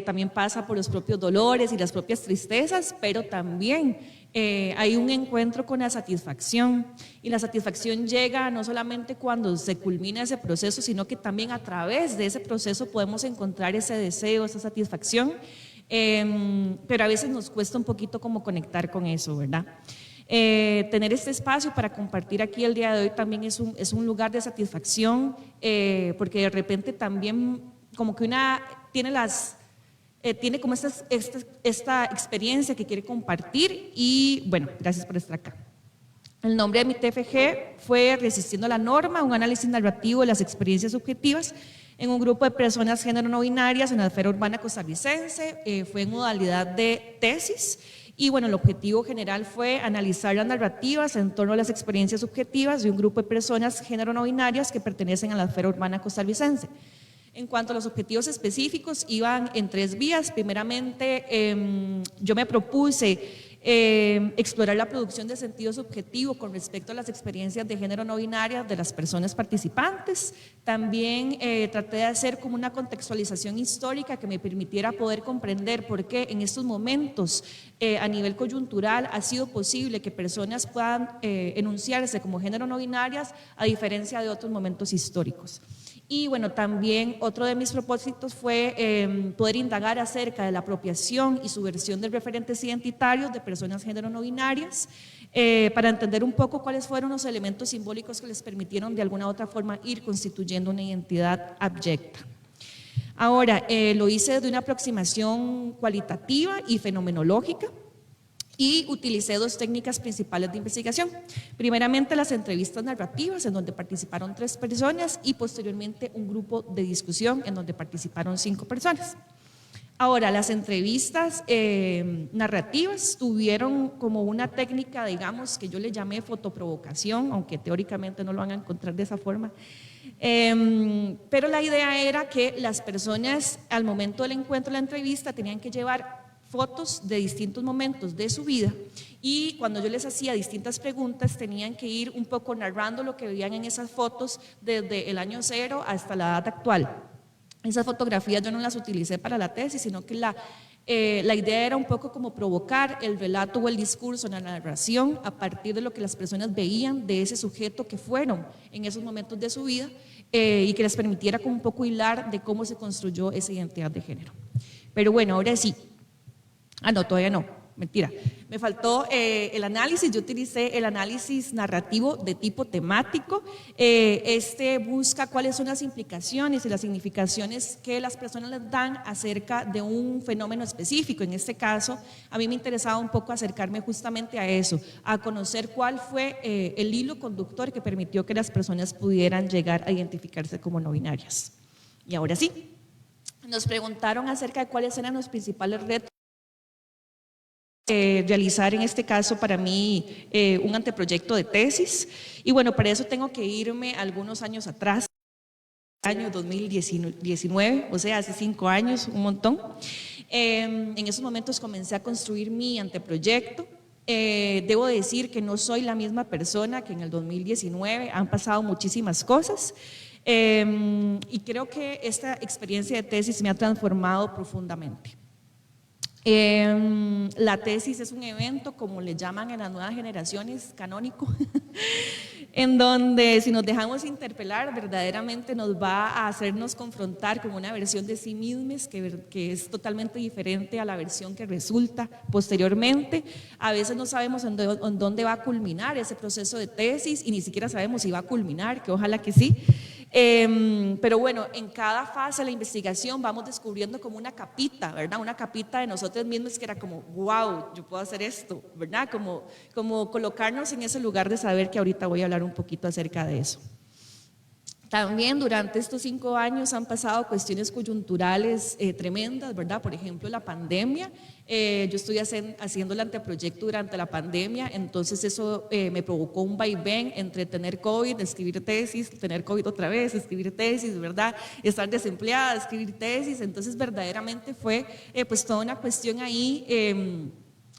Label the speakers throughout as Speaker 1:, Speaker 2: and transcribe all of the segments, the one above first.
Speaker 1: también pasa por los propios dolores y las propias tristezas, pero también hay un encuentro con la satisfacción, y la satisfacción llega no solamente cuando se culmina ese proceso, sino que también a través de ese proceso podemos encontrar ese deseo, esa satisfacción, pero a veces nos cuesta un poquito como conectar con eso, ¿verdad? Tener este espacio para compartir aquí el día de hoy también es un lugar de satisfacción, porque de repente también como que una tiene como esta experiencia que quiere compartir, y bueno, gracias por estar acá. El nombre de mi TFG fue Resistiendo a la Norma, un análisis narrativo de las experiencias subjetivas en un grupo de personas género no binarias en la esfera urbana costarricense. Fue en modalidad de tesis, y bueno, el objetivo general fue analizar las narrativas en torno a las experiencias subjetivas de un grupo de personas género no binarias que pertenecen a la esfera urbana costarricense. En cuanto a los objetivos específicos, iban en 3 vías. Primeramente, yo me propuse explorar la producción de sentido subjetivo con respecto a las experiencias de género no binarias de las personas participantes. También traté de hacer como una contextualización histórica que me permitiera poder comprender por qué en estos momentos a nivel coyuntural ha sido posible que personas puedan enunciarse como género no binarias a diferencia de otros momentos históricos. Y bueno, también otro de mis propósitos fue poder indagar acerca de la apropiación y subversión de referentes identitarios de personas género no binarias, para entender un poco cuáles fueron los elementos simbólicos que les permitieron de alguna u otra forma ir constituyendo una identidad abyecta. Ahora, lo hice desde una aproximación cualitativa y fenomenológica, y utilicé 2 técnicas principales de investigación. Primeramente, las entrevistas narrativas, en donde participaron 3 personas, y posteriormente un grupo de discusión en donde participaron 5 personas. Ahora, las entrevistas narrativas tuvieron como una técnica, digamos, que yo le llamé fotoprovocación, aunque teóricamente no lo van a encontrar de esa forma. Pero la idea era que las personas al momento del encuentro de la entrevista tenían que llevar fotos de distintos momentos de su vida, y cuando yo les hacía distintas preguntas tenían que ir un poco narrando lo que veían en esas fotos desde el año 0 hasta la edad actual. Esas fotografías yo no las utilicé para la tesis, sino que la idea era un poco como provocar el relato o el discurso, la narración, a partir de lo que las personas veían de ese sujeto que fueron en esos momentos de su vida, y que les permitiera como un poco hilar de cómo se construyó esa identidad de género. Pero bueno, ahora sí. No, todavía no, mentira. Me faltó el análisis. Yo utilicé el análisis narrativo de tipo temático. Este busca cuáles son las implicaciones y las significaciones que las personas les dan acerca de un fenómeno específico. En este caso, a mí me interesaba un poco acercarme justamente a eso, a conocer cuál fue el hilo conductor que permitió que las personas pudieran llegar a identificarse como no binarias. Y ahora sí, nos preguntaron acerca de cuáles eran los principales retos realizar en este caso para mí un anteproyecto de tesis, y bueno, para eso tengo que irme algunos años atrás, año 2019, o sea, hace 5 años, un montón. En esos momentos comencé a construir mi anteproyecto. Debo decir que no soy la misma persona que en el 2019, han pasado muchísimas cosas, y creo que esta experiencia de tesis me ha transformado profundamente. La tesis es un evento, como le llaman en las nuevas generaciones, canónico, en donde si nos dejamos interpelar, verdaderamente nos va a hacernos confrontar con una versión de sí mismos que es totalmente diferente a la versión que resulta posteriormente. A veces no sabemos en dónde va a culminar ese proceso de tesis, y ni siquiera sabemos si va a culminar, que ojalá que sí. Pero bueno, en cada fase de la investigación vamos descubriendo como una capita, ¿verdad? Una capita de nosotros mismos que era como, wow, yo puedo hacer esto, ¿verdad? Como colocarnos en ese lugar de saber, que ahorita voy a hablar un poquito acerca de eso. También durante estos 5 años han pasado cuestiones coyunturales tremendas, ¿verdad? Por ejemplo, la pandemia. Yo estoy haciendo el anteproyecto durante la pandemia, entonces eso me provocó un vaivén entre tener COVID, escribir tesis, tener COVID otra vez, escribir tesis, ¿verdad? Estar desempleada, escribir tesis. Entonces verdaderamente fue pues toda una cuestión ahí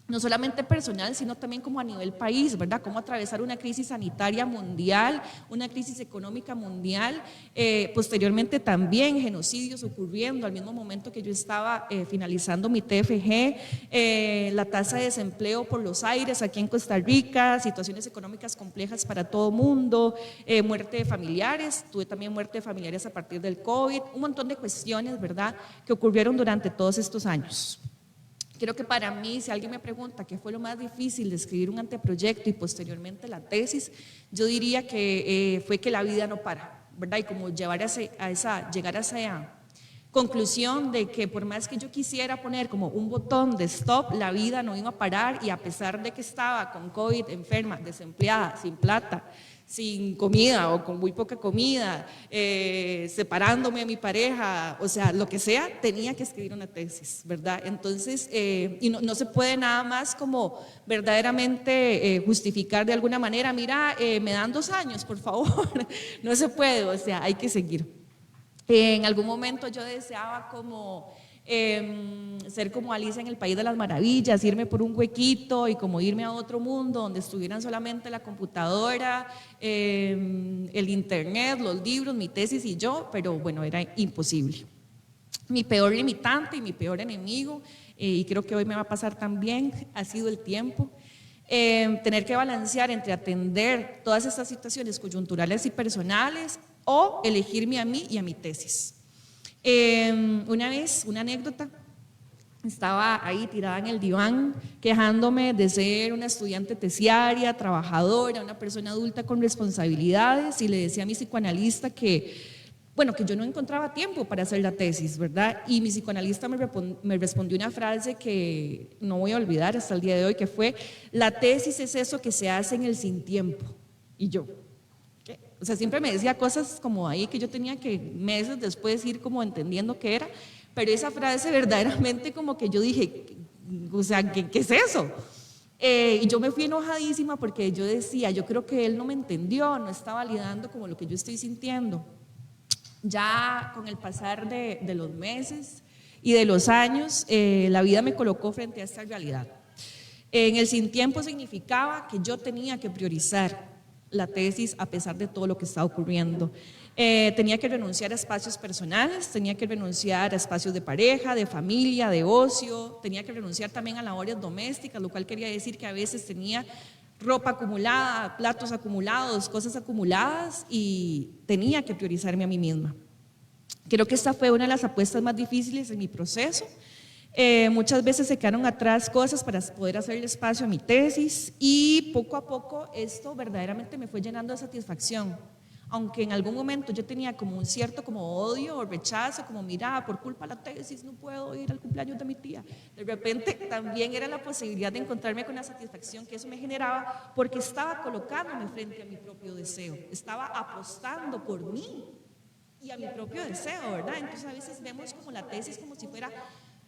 Speaker 1: no solamente personal, sino también como a nivel país, ¿verdad? Cómo atravesar una crisis sanitaria mundial, una crisis económica mundial, posteriormente también genocidios ocurriendo al mismo momento que yo estaba finalizando mi TFG, la tasa de desempleo por los aires aquí en Costa Rica, situaciones económicas complejas para todo mundo, muerte de familiares, tuve también muerte de familiares a partir del COVID, un montón de cuestiones, ¿verdad?, que ocurrieron durante todos estos años. Creo que para mí, si alguien me pregunta qué fue lo más difícil de escribir un anteproyecto y posteriormente la tesis, yo diría que fue que la vida no para, ¿verdad? Y como llegar a esa conclusión de que por más que yo quisiera poner como un botón de stop, la vida no iba a parar, y a pesar de que estaba con COVID, enferma, desempleada, sin plata, sin comida o con muy poca comida, separándome de mi pareja, o sea, lo que sea, tenía que escribir una tesis, ¿verdad? Entonces, y no se puede nada más como verdaderamente justificar de alguna manera, mira, me dan 2 años, por favor, no se puede, o sea, hay que seguir. En algún momento yo deseaba como ser como Alicia en el País de las Maravillas, irme por un huequito y como irme a otro mundo donde estuvieran solamente la computadora, el internet, los libros, mi tesis y yo, pero bueno, era imposible. Mi peor limitante y mi peor enemigo, y creo que hoy me va a pasar también, ha sido el tiempo. Tener que balancear entre atender todas estas situaciones coyunturales y personales o elegirme a mí y a mi tesis. Una vez, una anécdota, estaba ahí tirada en el diván quejándome de ser una estudiante terciaria, trabajadora, una persona adulta con responsabilidades, y le decía a mi psicoanalista que bueno, que yo no encontraba tiempo para hacer la tesis, ¿verdad? Y mi psicoanalista me respondió una frase que no voy a olvidar hasta el día de hoy, que fue: la tesis es eso que se hace en el sin tiempo. Y yo, ¿qué? O sea, siempre me decía cosas como ahí que yo tenía que meses después ir como entendiendo qué era, pero esa frase verdaderamente como que yo dije, o sea, ¿qué es eso? Y yo me fui enojadísima porque yo decía, yo creo que él no me entendió, no está validando como lo que yo estoy sintiendo. Ya con el pasar de los meses y de los años, la vida me colocó frente a esta realidad. En el sin tiempo significaba que yo tenía que priorizar la tesis a pesar de todo lo que estaba ocurriendo. Tenía que renunciar a espacios personales, tenía que renunciar a espacios de pareja, de familia, de ocio, tenía que renunciar también a labores domésticas, lo cual quería decir que a veces tenía ropa acumulada, platos acumulados, cosas acumuladas, y tenía que priorizarme a mí misma. Creo que esta fue una de las apuestas más difíciles en mi proceso. Muchas veces se quedaron atrás cosas para poder hacer espacio a mi tesis, y poco a poco esto verdaderamente me fue llenando de satisfacción. Aunque en algún momento yo tenía como un cierto como odio o rechazo, como mira, por culpa de la tesis no puedo ir al cumpleaños de mi tía. De repente también era la posibilidad de encontrarme con la satisfacción que eso me generaba, porque estaba colocándome frente a mi propio deseo, estaba apostando por mí y a mi propio deseo, ¿verdad? Entonces a veces vemos como la tesis como si fuera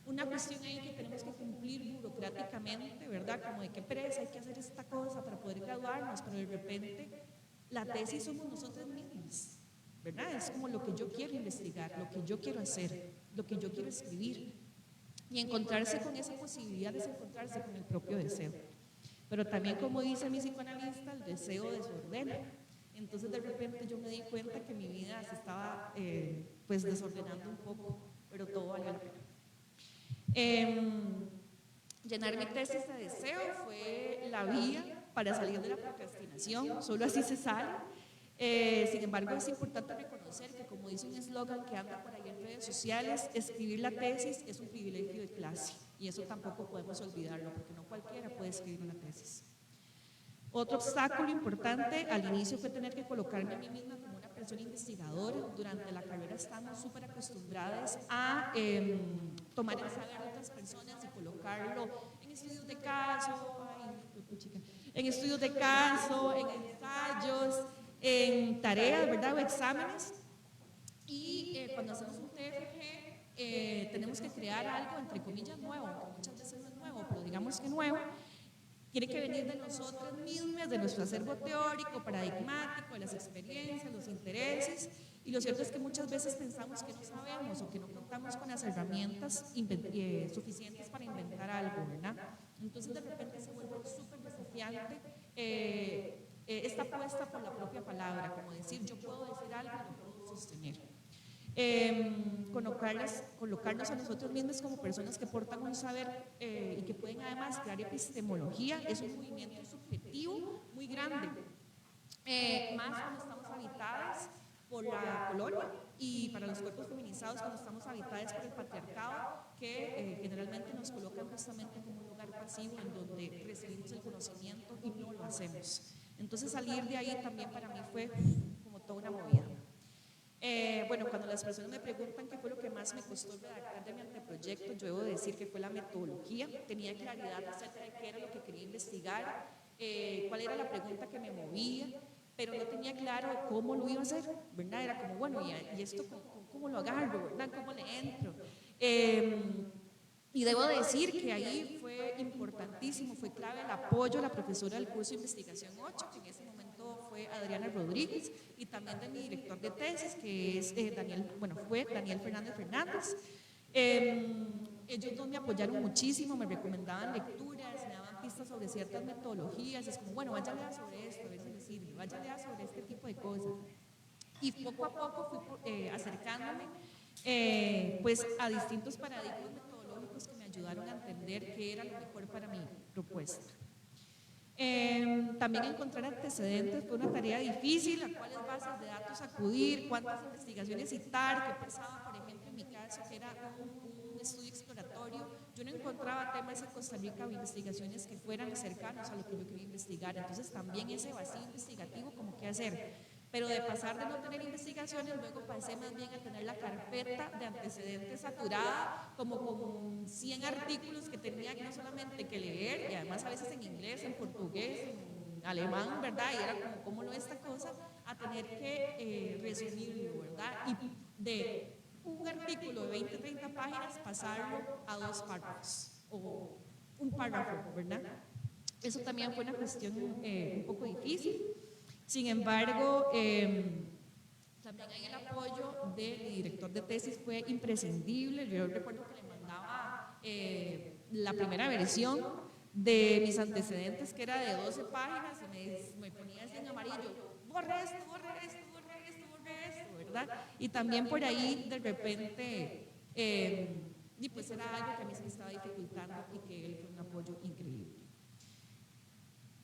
Speaker 1: una cuestión ahí que tenemos que cumplir burocráticamente, ¿verdad? Como de qué pereza, hay que hacer esta cosa para poder graduarnos, pero de repente la tesis somos nosotros mismos, ¿verdad? Es como lo que yo quiero investigar, lo que yo quiero hacer, lo que yo quiero escribir, y encontrarse con esa posibilidad es encontrarse con el propio deseo. Pero también, como dice mi psicoanalista, el deseo desordena. Entonces de repente yo me di cuenta que mi vida se estaba pues desordenando un poco, pero todo valió la pena. Llenar mi tesis de deseo fue la vía para salir de la procrastinación, solo así se sale. Sin embargo, es importante reconocer que, como dice un eslogan que anda por ahí en redes sociales, escribir la tesis es un privilegio de clase, y eso tampoco podemos olvidarlo, porque no cualquiera puede escribir una tesis. Otro obstáculo importante al inicio fue tener que colocarme a mí misma como una persona investigadora. Durante la carrera estamos súper acostumbradas a tomar el saber de otras personas y colocarlo en estudios de caso, en estudios de caso, en ensayos, en tareas, ¿verdad?, o exámenes. Y cuando hacemos un TFG, tenemos que crear algo, entre comillas, nuevo, aunque muchas veces no es nuevo, pero digamos que nuevo. Tiene que venir de nosotras mismas, de nuestro acervo teórico, paradigmático, de las experiencias, los intereses, Y lo cierto es que muchas veces pensamos que no sabemos o que no contamos con las herramientas suficientes para inventar algo, ¿verdad? Entonces de repente se vuelve súper desafiante esta apuesta por la propia palabra, como decir, yo puedo decir algo y lo puedo sostener. Colocarnos a nosotros mismos como personas que portan un saber y que pueden además crear epistemología es un movimiento subjetivo muy grande, más cuando estamos habitadas por la colonia y para los cuerpos feminizados cuando estamos habitadas por el patriarcado que generalmente nos colocan justamente como un lugar pasivo en donde recibimos el conocimiento y no lo hacemos. Entonces salir de ahí también para mí fue como toda una movida. Bueno, cuando las personas me preguntan qué fue lo que más me costó redactar de mi anteproyecto, yo debo decir que fue la metodología. Tenía claridad acerca de qué era lo que quería investigar, cuál era la pregunta que me movía, pero no tenía claro cómo lo iba a hacer, ¿verdad? Era como, bueno, ¿y esto cómo lo agarro, verdad? ¿Cómo le entro? Y debo decir que ahí fue importantísimo, fue clave el apoyo de la profesora del curso de investigación 8, que en ese momento fue Adriana Rodríguez, y también de mi director de tesis, que es fue Daniel Fernández Fernández. Ellos dos me apoyaron muchísimo, me recomendaban lecturas, me daban pistas sobre ciertas metodologías, es como, bueno, vaya a leer sobre esto, a ver si le sirve, vaya a leer sobre este tipo de cosas. Y poco a poco fui acercándome pues a distintos paradigmas metodológicos que me ayudaron a entender qué era lo mejor para mi propuesta. También encontrar antecedentes fue una tarea difícil, a cuáles bases de datos acudir, cuántas investigaciones citar, qué pasaba, por ejemplo, en mi caso, que era un estudio exploratorio. Yo no encontraba temas en Costa Rica o investigaciones que fueran cercanos a lo que yo quería investigar, entonces también ese vacío investigativo, como qué hacer. Pero de pasar de no tener investigaciones, luego pasé más bien a tener la carpeta de antecedentes saturada, como con 100 artículos que tenía no solamente que leer, y además a veces en inglés, en portugués, en alemán, ¿verdad? Y era como, ¿cómo lo es esta cosa? A tener que resumirlo, ¿verdad? Y de un artículo de 20, 30 páginas, pasarlo a 2 párrafos, o un párrafo, ¿verdad? Eso también fue una cuestión un poco difícil. Sin embargo, también ahí el apoyo del director de tesis fue imprescindible. Yo recuerdo que le mandaba la primera versión de mis antecedentes, que era de 12 páginas, y me ponía así en amarillo, borre esto, borre esto, borre esto, borre esto, ¿verdad? Y también por ahí de repente, y pues era algo que a mí se me estaba dificultando y que él fue un apoyo increíble.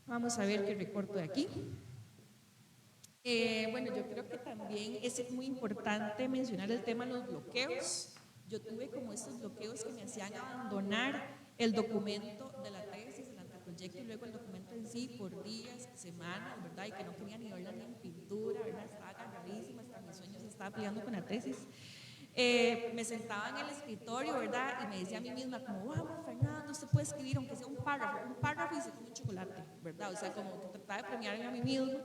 Speaker 1: Vamos a ver qué recorto de aquí. Bueno, yo creo que también es muy importante mencionar el tema de los bloqueos. Yo tuve como estos bloqueos que me hacían abandonar el documento de la tesis, el anteproyecto y luego el documento en sí por días, semanas, ¿verdad? Y que no quería ni verla ni en pintura, ¿verdad? Estaba agarradísima, hasta mis sueños estaba peleando con la tesis. Me sentaba en el escritorio, ¿verdad? Y me decía a mí misma como, vamos, Fernando, usted puede escribir aunque sea un párrafo y se come un chocolate, ¿verdad? O sea, como que trataba de premiarme a mí misma.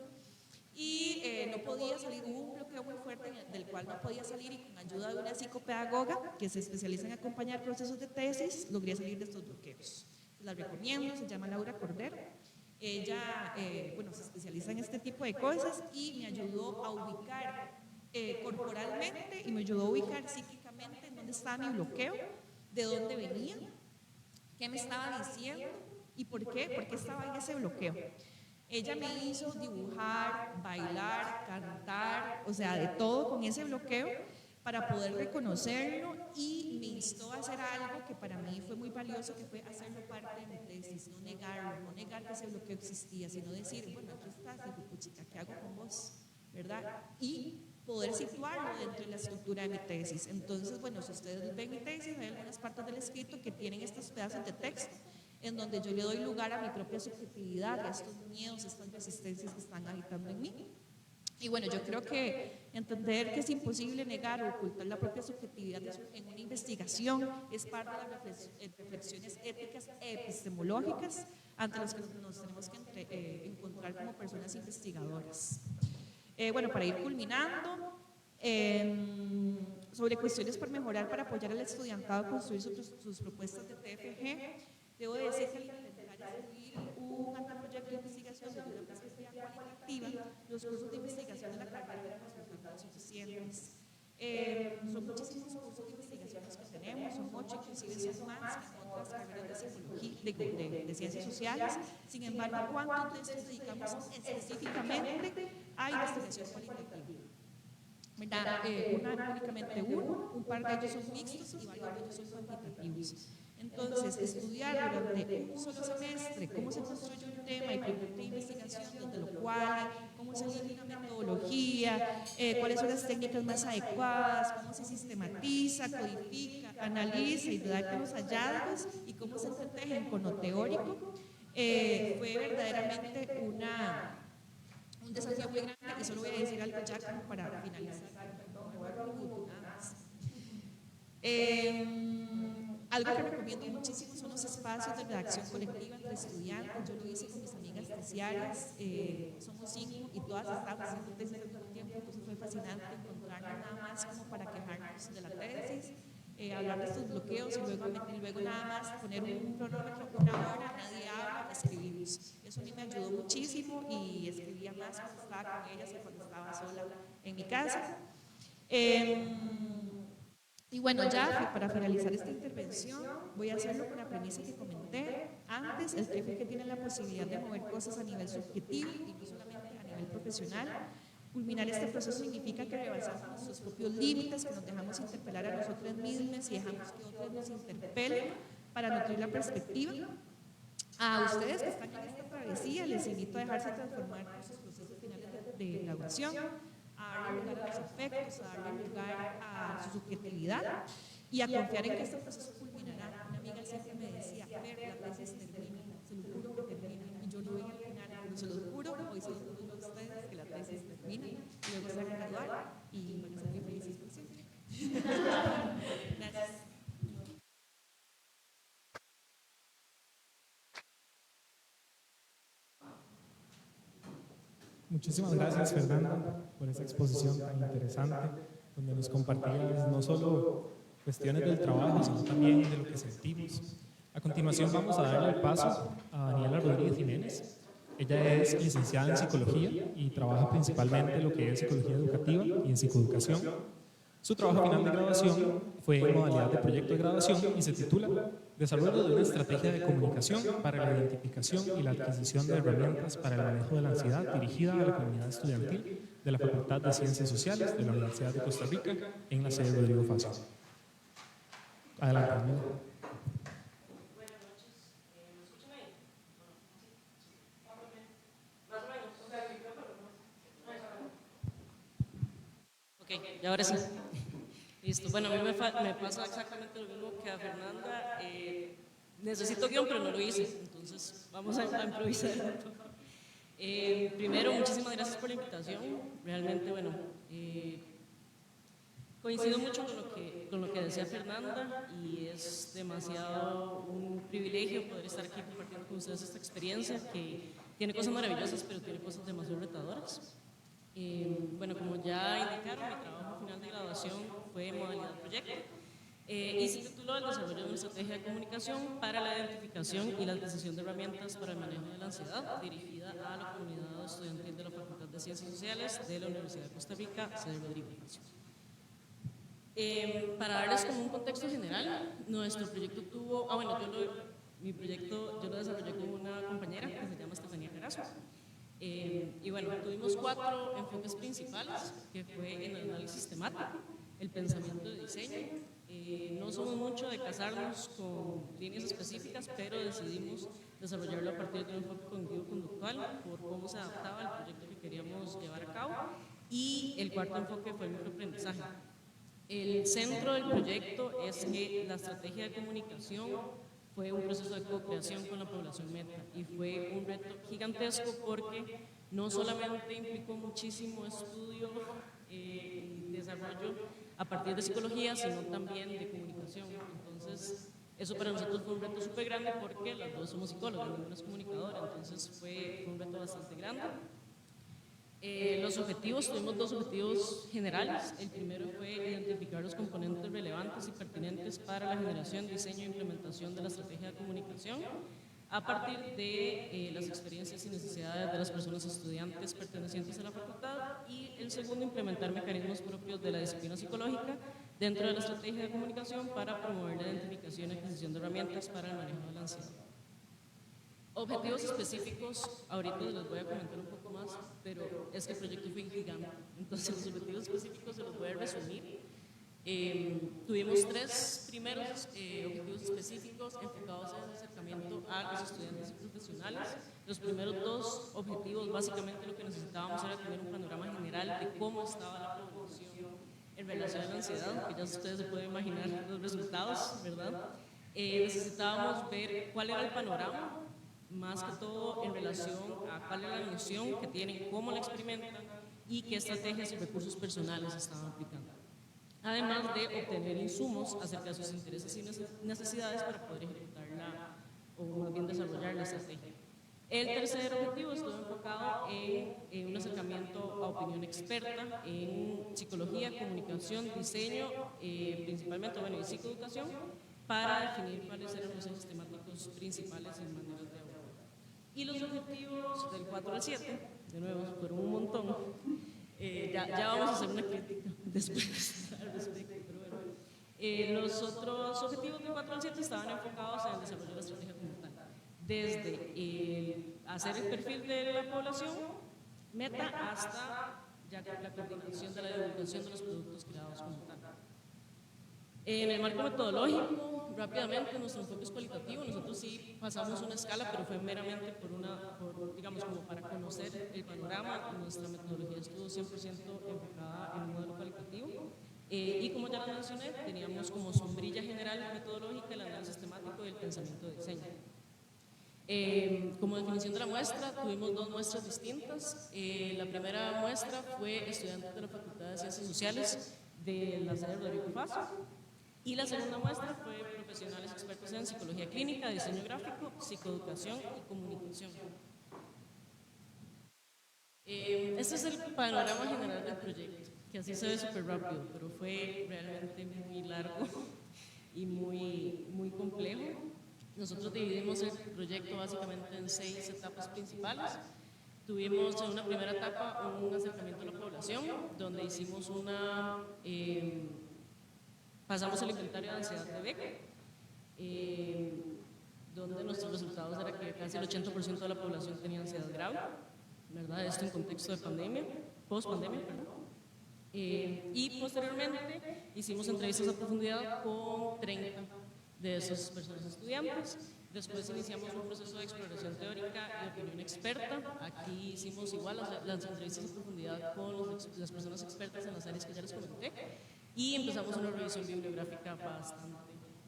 Speaker 1: Y no podía salir, hubo un bloqueo muy fuerte del cual no podía salir, y con ayuda de una psicopedagoga que se especializa en acompañar procesos de tesis, logré salir de estos bloqueos. La recomiendo, se llama Laura Cordero. Ella, se especializa en este tipo de cosas y me ayudó a ubicar corporalmente y me ayudó a ubicar psíquicamente en dónde estaba mi bloqueo, de dónde venía, qué me estaba diciendo y por qué estaba en ese bloqueo. Ella me hizo dibujar, bailar, cantar, o sea, de todo con ese bloqueo para poder reconocerlo, y me instó a hacer algo que para mí fue muy valioso, que fue hacerlo parte de mi tesis, no negarlo, no negar que ese bloqueo existía, sino decir, bueno, aquí estás, hijo puchica, ¿qué hago con vos? ¿Verdad? Y poder situarlo dentro de la estructura de mi tesis. Entonces, bueno, si ustedes ven mi tesis, hay algunas partes del escrito que tienen estos pedazos de texto en donde yo le doy lugar a mi propia subjetividad, a estos miedos, a estas resistencias que están agitando en mí. Y bueno, yo creo que entender que es imposible negar o ocultar la propia subjetividad en una investigación es parte de las reflexiones éticas e epistemológicas ante las que nos tenemos que encontrar como personas investigadoras. Bueno, para ir culminando, sobre cuestiones por mejorar para apoyar al estudiantado a construir sus propuestas de TFG, debo decir que al intentar escribir un anteproyecto de investigación desde una perspectiva cualitativa, los cursos de investigación de la carrera eran bastante resultados suficientes. Son muchísimos cursos de investigaciones que tenemos, son 8, inclusive son más en otras carreras de psicología, de ciencias sociales. Sin embargo, ¿cuántos de estos dedicamos específicamente a investigación cualitativa? ¿Verdad? Únicamente uno, un par de ellos son mixtos y varios de ellos son cuantitativos. Entonces, estudiar durante un solo semestre cómo se construye un tema y proyecto de investigación, desde lo cual, cómo se elige una metodología, cuáles son las técnicas más adecuadas, cómo se sistematiza, codifica, analiza y redacta los hallazgos y cómo se entretejen con lo teórico, fue verdaderamente un desafío muy grande. Y solo voy a decir algo ya como para finalizar. Algo que recomiendo muchísimo son los espacios de redacción colectiva entre estudiantes. Yo lo hice con mis amigas terciarias, somos 5 y todas estábamos haciendo tesis al mismo tiempo, entonces fue fascinante encontrarnos nada más como para quejarnos de la tesis, hablar de estos bloqueos y luego nada más poner un cronómetro, una hora, nadie habla, escribimos. Eso a mí me ayudó muchísimo y escribía más cuando estaba con ellas que cuando estaba sola en mi casa. Y bueno, ya para finalizar esta intervención, voy a hacerlo con la premisa que comenté antes. El jefe tiene la posibilidad de mover cosas a nivel subjetivo y no solamente a nivel profesional. Culminar este proceso significa que rebasamos nuestros propios límites, que nos dejamos interpelar a nosotros mismos y dejamos que otros nos interpelen para nutrir la perspectiva. A ustedes que están en esta travesía, les invito a dejarse transformar por sus procesos finales de graduación, a darle lugar a los afectos, a darle lugar a su subjetividad y a confiar en que este proceso culminará. Una amiga siempre me decía, Fer, la tesis termina, se lo juro que termina, y yo no voy al final, pero se lo juro, hoy se lo juro a ustedes que la tesis termina, y luego se van a graduar y van a ser muy felices por siempre. Gracias.
Speaker 2: Muchísimas gracias, Fernanda, por esa exposición tan interesante, donde nos compartías no solo cuestiones del trabajo, sino también de lo que sentimos. A continuación vamos a darle el paso a Daniela Rodríguez Jiménez. Ella es licenciada en Psicología y trabaja principalmente en lo que es Psicología Educativa y en Psicoeducación. Su trabajo final de graduación fue en modalidad de proyecto de graduación y se titula Desarrollo de una estrategia de comunicación para la identificación y la adquisición de herramientas para el manejo de la ansiedad dirigida a la comunidad estudiantil de la Facultad de Ciencias Sociales de la Universidad de Costa Rica en la sede Rodrigo Facio. Adelante, Daniela.
Speaker 3: Y ahora sí. Listo. Bueno, a mí me pasa exactamente lo mismo que a Fernanda. Necesito guión, pero no lo hice. Entonces, vamos a improvisar un poco. Primero, muchísimas gracias por la invitación. Realmente, bueno, coincido mucho con lo que decía Fernanda y es demasiado un privilegio poder estar aquí compartiendo con ustedes esta experiencia que tiene cosas maravillosas, pero tiene cosas demasiado retadoras. Bueno, como ya indicaron, mi trabajo final de graduación fue en modalidad proyecto y se tituló El desarrollo de una estrategia de comunicación para la identificación y la adquisición de herramientas para el manejo de la ansiedad, dirigida a la comunidad estudiantil de la Facultad de Ciencias Sociales de la Universidad de Costa Rica, sede Rodrigo Facio. Para darles como un contexto general, nuestro proyecto tuvo, mi proyecto yo lo desarrollé con una compañera que se llama Estefanía Carazo. Y bueno, tuvimos 4 enfoques principales, que fue en el análisis temático, el pensamiento de diseño. No somos mucho de casarnos con líneas específicas, pero decidimos desarrollarlo a partir de un enfoque cognitivo-conductual por cómo se adaptaba al proyecto que queríamos llevar a cabo. Y el 4º enfoque fue el microaprendizaje. El centro del proyecto es que la estrategia de comunicación fue un proceso de co-creación con la población meta y fue un reto gigantesco porque no solamente implicó muchísimo estudio y desarrollo a partir de psicología, sino también de comunicación. Entonces, eso para nosotros fue un reto súper grande porque las dos somos psicólogas, ninguna es comunicadora, entonces fue un reto bastante grande. Los objetivos, tuvimos 2 objetivos generales. El primero fue identificar los componentes relevantes y pertinentes para la generación, diseño e implementación de la estrategia de comunicación. a partir de las experiencias y necesidades de las personas estudiantes pertenecientes a la facultad, y el segundo, implementar mecanismos propios de la disciplina psicológica dentro de la estrategia de comunicación para promover la identificación y adquisición de herramientas para el manejo de la ansiedad. Objetivos específicos, ahorita les voy a comentar un poco más, pero es que el proyecto fue gigante, entonces los objetivos específicos se los voy a resumir. Tuvimos tres primeros objetivos específicos enfocados en el acercamiento a los estudiantes y profesionales. Los primeros dos objetivos, básicamente lo que necesitábamos era tener un panorama general de cómo estaba la población en relación a la ansiedad, que ya ustedes se pueden imaginar los resultados, ¿verdad? Necesitábamos ver cuál era el panorama, más que todo en relación a cuál es la noción que tienen, cómo la experimentan y qué estrategias y recursos personales estaban aplicando. Además de obtener insumos acerca de sus intereses y necesidades para poder ejecutarla o más bien desarrollar la estrategia. El tercer objetivo estuvo enfocado en un acercamiento a opinión experta en psicología, comunicación, diseño, principalmente, bueno, y psicoeducación, para definir cuáles eran los ejes temáticos principales y maneras de abordar. Y los objetivos del 4 al 7, de nuevo, fueron un montón. Ya vamos a hacer una crítica después al respecto, pero bueno. Los otros objetivos del 4 al 7 estaban enfocados en el desarrollo de la estrategia como tal, desde hacer el perfil de la población meta hasta ya la coordinación de la divulgación de los productos creados como tal. En el marco metodológico, rápidamente, nuestro enfoque es cualitativo. Nosotros sí pasamos una escala, pero fue meramente digamos, como para conocer el panorama. Nuestra metodología estuvo 100% enfocada en un modelo cualitativo. Y como ya lo mencioné, teníamos como sombrilla general metodológica el análisis temático y el pensamiento de diseño. Como definición de la muestra, tuvimos dos muestras distintas. La primera muestra fue estudiantes de la Facultad de Ciencias Sociales de la sede Rodrigo Faso. Y la segunda muestra fue profesionales expertos en psicología clínica, diseño gráfico, psicoeducación y comunicación. Este es el panorama general del proyecto, que así se ve súper rápido, pero fue realmente muy largo y muy complejo. Nosotros dividimos el proyecto básicamente en 6 etapas principales. Tuvimos en una primera etapa un acercamiento a la población, donde hicimos pasamos el inventario de ansiedad de Beck, donde nuestros resultados era que casi el 80% de la población tenía ansiedad grave, ¿verdad? Esto en contexto de pandemia, post-pandemia, perdón. Y posteriormente hicimos entrevistas a profundidad con 30 de esas personas estudiantes. Después iniciamos un proceso de exploración teórica y opinión experta. Aquí hicimos igual las entrevistas a profundidad con las personas expertas en las áreas que ya les comenté. Y empezamos una revisión bibliográfica bastante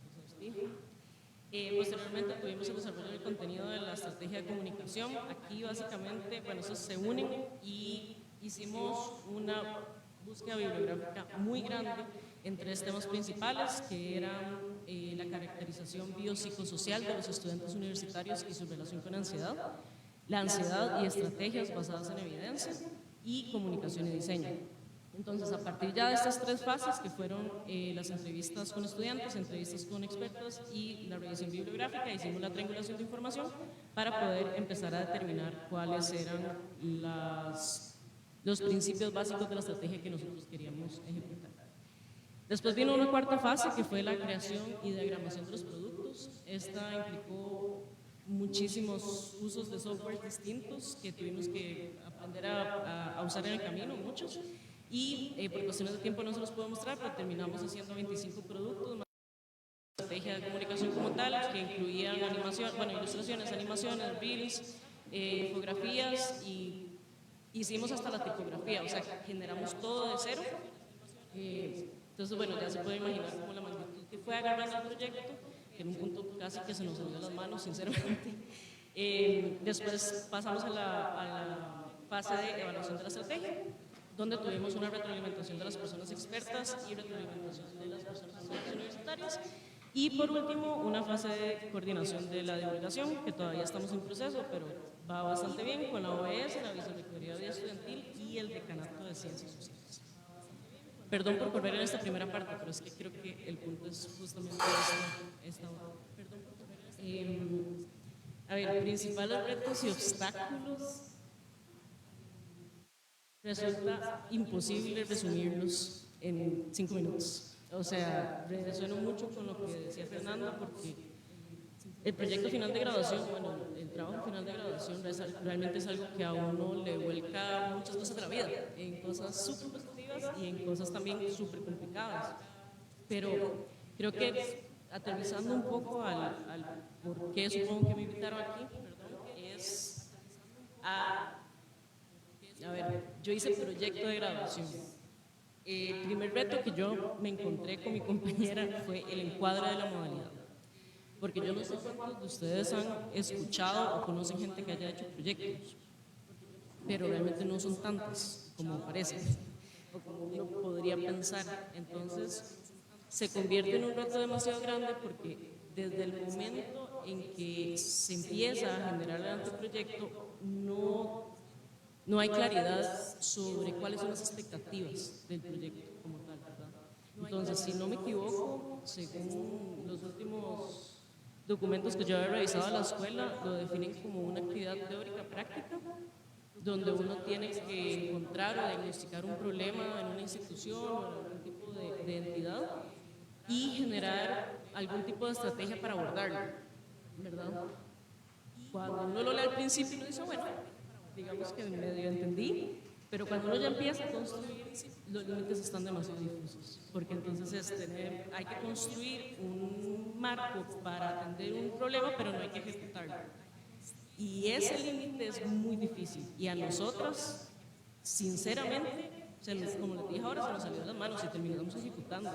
Speaker 3: exhaustiva. Posteriormente tuvimos el desarrollo del contenido de la estrategia de comunicación. Aquí básicamente, bueno, esos se unen y hicimos una búsqueda bibliográfica muy grande en 3 temas principales, que eran la caracterización biopsicosocial de los estudiantes universitarios y su relación con ansiedad, la ansiedad y estrategias basadas en evidencia, y comunicación y diseño. Entonces, a partir ya de estas 3 fases, que fueron las entrevistas con estudiantes, entrevistas con expertos y la revisión bibliográfica, hicimos la triangulación de información para poder empezar a determinar cuáles eran los principios básicos de la estrategia que nosotros queríamos ejecutar. Después vino una cuarta fase, que fue la creación y diagramación de los productos. Esta implicó muchísimos usos de software distintos que tuvimos que aprender a usar en el camino, muchos. Y por cuestiones de tiempo no se los puedo mostrar, pero terminamos haciendo 25 productos, más estrategia de comunicación como tal, que incluían ilustraciones, animaciones, reels, infografías, y hicimos hasta la tipografía, o sea, generamos todo de cero. Entonces, bueno, ya se puede imaginar como la magnitud que fue agarrando el proyecto, que en un punto casi que se nos salió de las manos, sinceramente. Después pasamos a la fase de evaluación de la estrategia, donde tuvimos una retroalimentación de las personas expertas y retroalimentación de las personas universitarias. Y por último, una fase de coordinación de la divulgación, que todavía estamos en proceso, pero va bastante bien, con la OBS, la Vicerrectoría de Vida Estudiantil y el Decanato de Ciencias Sociales. Perdón por correr en esta primera parte, pero es que creo que el punto es justamente esta. A ver, principales retos y obstáculos. Resulta imposible resumirlos en 5 minutos. O sea, resueno mucho con lo que decía Fernanda, porque el proyecto final de graduación, bueno, el trabajo final de graduación realmente es algo que a uno le vuelca muchas cosas de la vida, en cosas súper positivas y en cosas también súper complicadas. Pero creo que aterrizando un poco al por qué supongo que me invitaron aquí, perdón, es a ver, yo hice proyecto de graduación. El primer reto que yo me encontré con mi compañera fue el encuadre de la modalidad. Porque yo no sé cuántos de ustedes han escuchado o conocen gente que haya hecho proyectos, pero realmente no son tantos como parece, o como uno podría pensar. Entonces, se convierte en un reto demasiado grande porque desde el momento en que se empieza a generar el anteproyecto, no hay claridad sobre cuáles son las expectativas del proyecto como tal, ¿verdad? Entonces, si no me equivoco, según los últimos documentos que yo he revisado en la escuela, lo definen como una actividad teórica práctica, donde uno tiene que encontrar o diagnosticar un problema en una institución o en algún tipo de entidad y generar algún tipo de estrategia para abordarlo, ¿verdad? Cuando uno lo lee al principio, uno dice, bueno, digamos que medio entendí, pero cuando uno ya empieza a construir, los límites están demasiado difusos, porque entonces hay que construir un marco para atender un problema, pero no hay que ejecutarlo. Y ese límite es muy difícil, y a nosotros, sinceramente, como les dije ahora, se nos salió de las manos y terminamos ejecutando,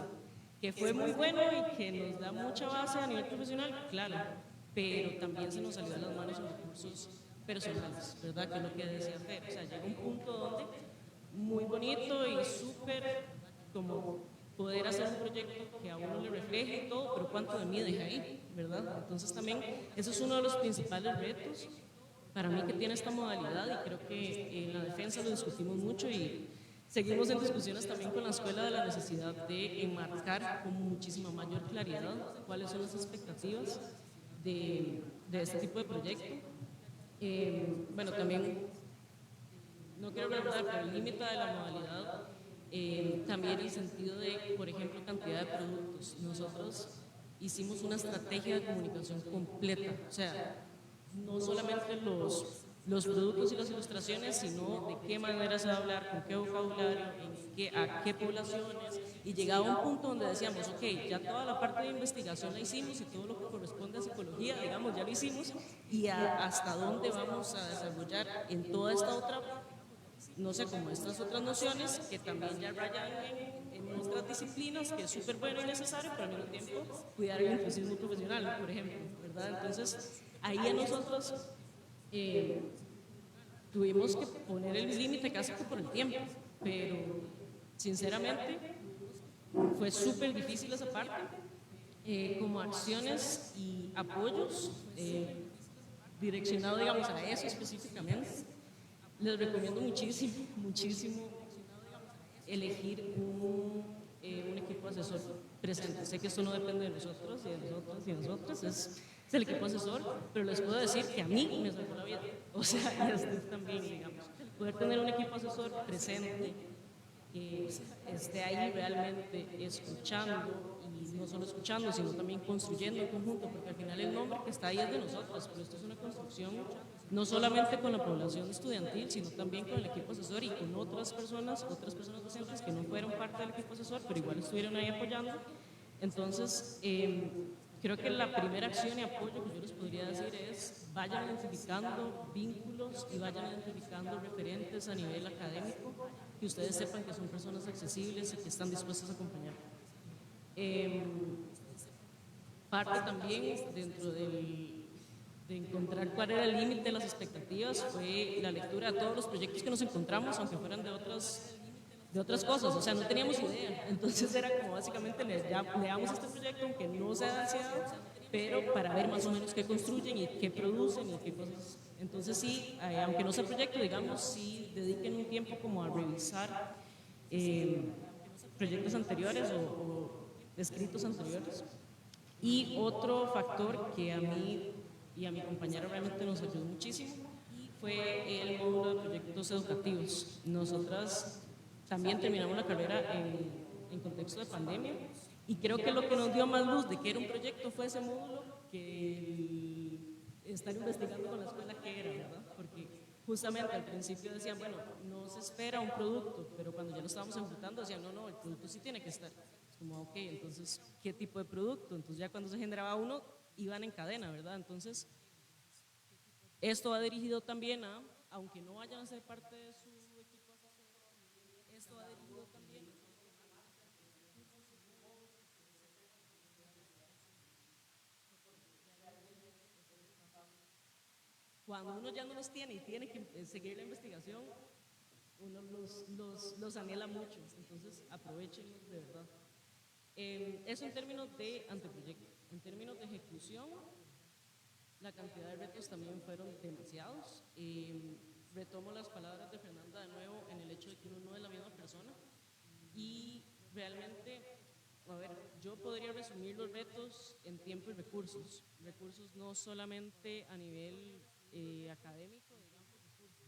Speaker 3: que fue muy bueno y que nos da mucha base a nivel profesional, claro, pero también se nos salió de las manos en recursos personales, ¿verdad? Que es lo que decía Fer, o sea, llega un punto donde muy bonito y súper como poder hacer un proyecto que a uno le refleje y todo, pero cuánto de mí deja ahí, ¿verdad? Entonces también eso es uno de los principales retos para mí que tiene esta modalidad, y creo que en la defensa lo discutimos mucho y seguimos en discusiones también con la escuela de la necesidad de enmarcar con muchísima mayor claridad cuáles son las expectativas de este tipo de proyecto. Bueno, también, no quiero hablar, pero el límite de la modalidad, también el sentido de, por ejemplo, cantidad de productos. Nosotros hicimos una estrategia de comunicación completa, o sea, no solamente los productos y las ilustraciones, sino de qué manera se va a hablar, con qué vocabulario, a qué poblaciones, y llegaba a un punto donde decíamos, ok, ya toda la parte de investigación la hicimos y todo lo que corresponde a psicología, digamos, ya lo hicimos, y hasta dónde vamos a desarrollar en toda esta otra, no sé, como estas otras nociones que también ya rayan en otras disciplinas, que es súper bueno y necesario, pero al mismo tiempo cuidar el inclusismo profesional, por ejemplo, ¿verdad? Entonces, ahí a nosotros tuvimos que poner el límite casi que por el tiempo, pero sinceramente fue súper difícil esa parte, como acciones y apoyos direccionados, digamos, a eso específicamente. Les recomiendo muchísimo, muchísimo elegir un equipo asesor presente. Sé que esto no depende de nosotros y de nosotros y de nosotras, es el equipo asesor, pero les puedo decir que a mí me salvó la vida. O sea, y a ustedes también, digamos. Poder tener un equipo asesor presente, que esté ahí realmente escuchando, y no solo escuchando, sino también construyendo en conjunto, porque al final el nombre que está ahí es de nosotros, pero esto es una construcción no solamente con la población estudiantil, sino también con el equipo asesor y con otras personas docentes que no fueron parte del equipo asesor, pero igual estuvieron ahí apoyando. Entonces, creo que la primera acción y apoyo que yo les podría decir es vayan identificando vínculos y vayan identificando referentes a nivel académico, que ustedes sepan que son personas accesibles y que están dispuestas a acompañar. Parte también dentro de encontrar cuál era el límite de las expectativas fue la lectura de todos los proyectos que nos encontramos, aunque fueran de otras cosas, o sea, no teníamos idea. Entonces era como básicamente leamos este proyecto, aunque no sea deseado, pero para ver más o menos qué construyen y qué producen y qué cosas. Entonces sí, aunque no sea proyecto, digamos, sí dediquen un tiempo como a revisar proyectos anteriores o escritos anteriores. Y otro factor que a mí y a mi compañera realmente nos ayudó muchísimo, fue el módulo de proyectos educativos. Nosotras también terminamos la carrera en contexto de pandemia y creo que lo que nos dio más luz de que era un proyecto fue ese módulo que estar investigando con la escuela qué era, ¿verdad? Porque justamente al principio decían, bueno, no se espera un producto, pero cuando ya lo estábamos ejecutando decían, no, no, el producto sí tiene que estar. Es como, ok, entonces, ¿qué tipo de producto? Entonces ya cuando se generaba uno, iban en cadena, ¿verdad? Entonces, esto va dirigido también a, aunque no vayan a ser parte de su equipo asesor, esto va dirigido también a cuando uno ya no los tiene y tiene que seguir la investigación, uno los anhela mucho, entonces aprovechenlos de verdad. Eso en términos de anteproyecto. En términos de ejecución, la cantidad de retos también fueron demasiados. Retomo las palabras de Fernanda de nuevo en el hecho de que uno no es la misma persona y realmente, a ver, yo podría resumir los retos en tiempo y recursos. Recursos no solamente a nivel académico, digamos, recursos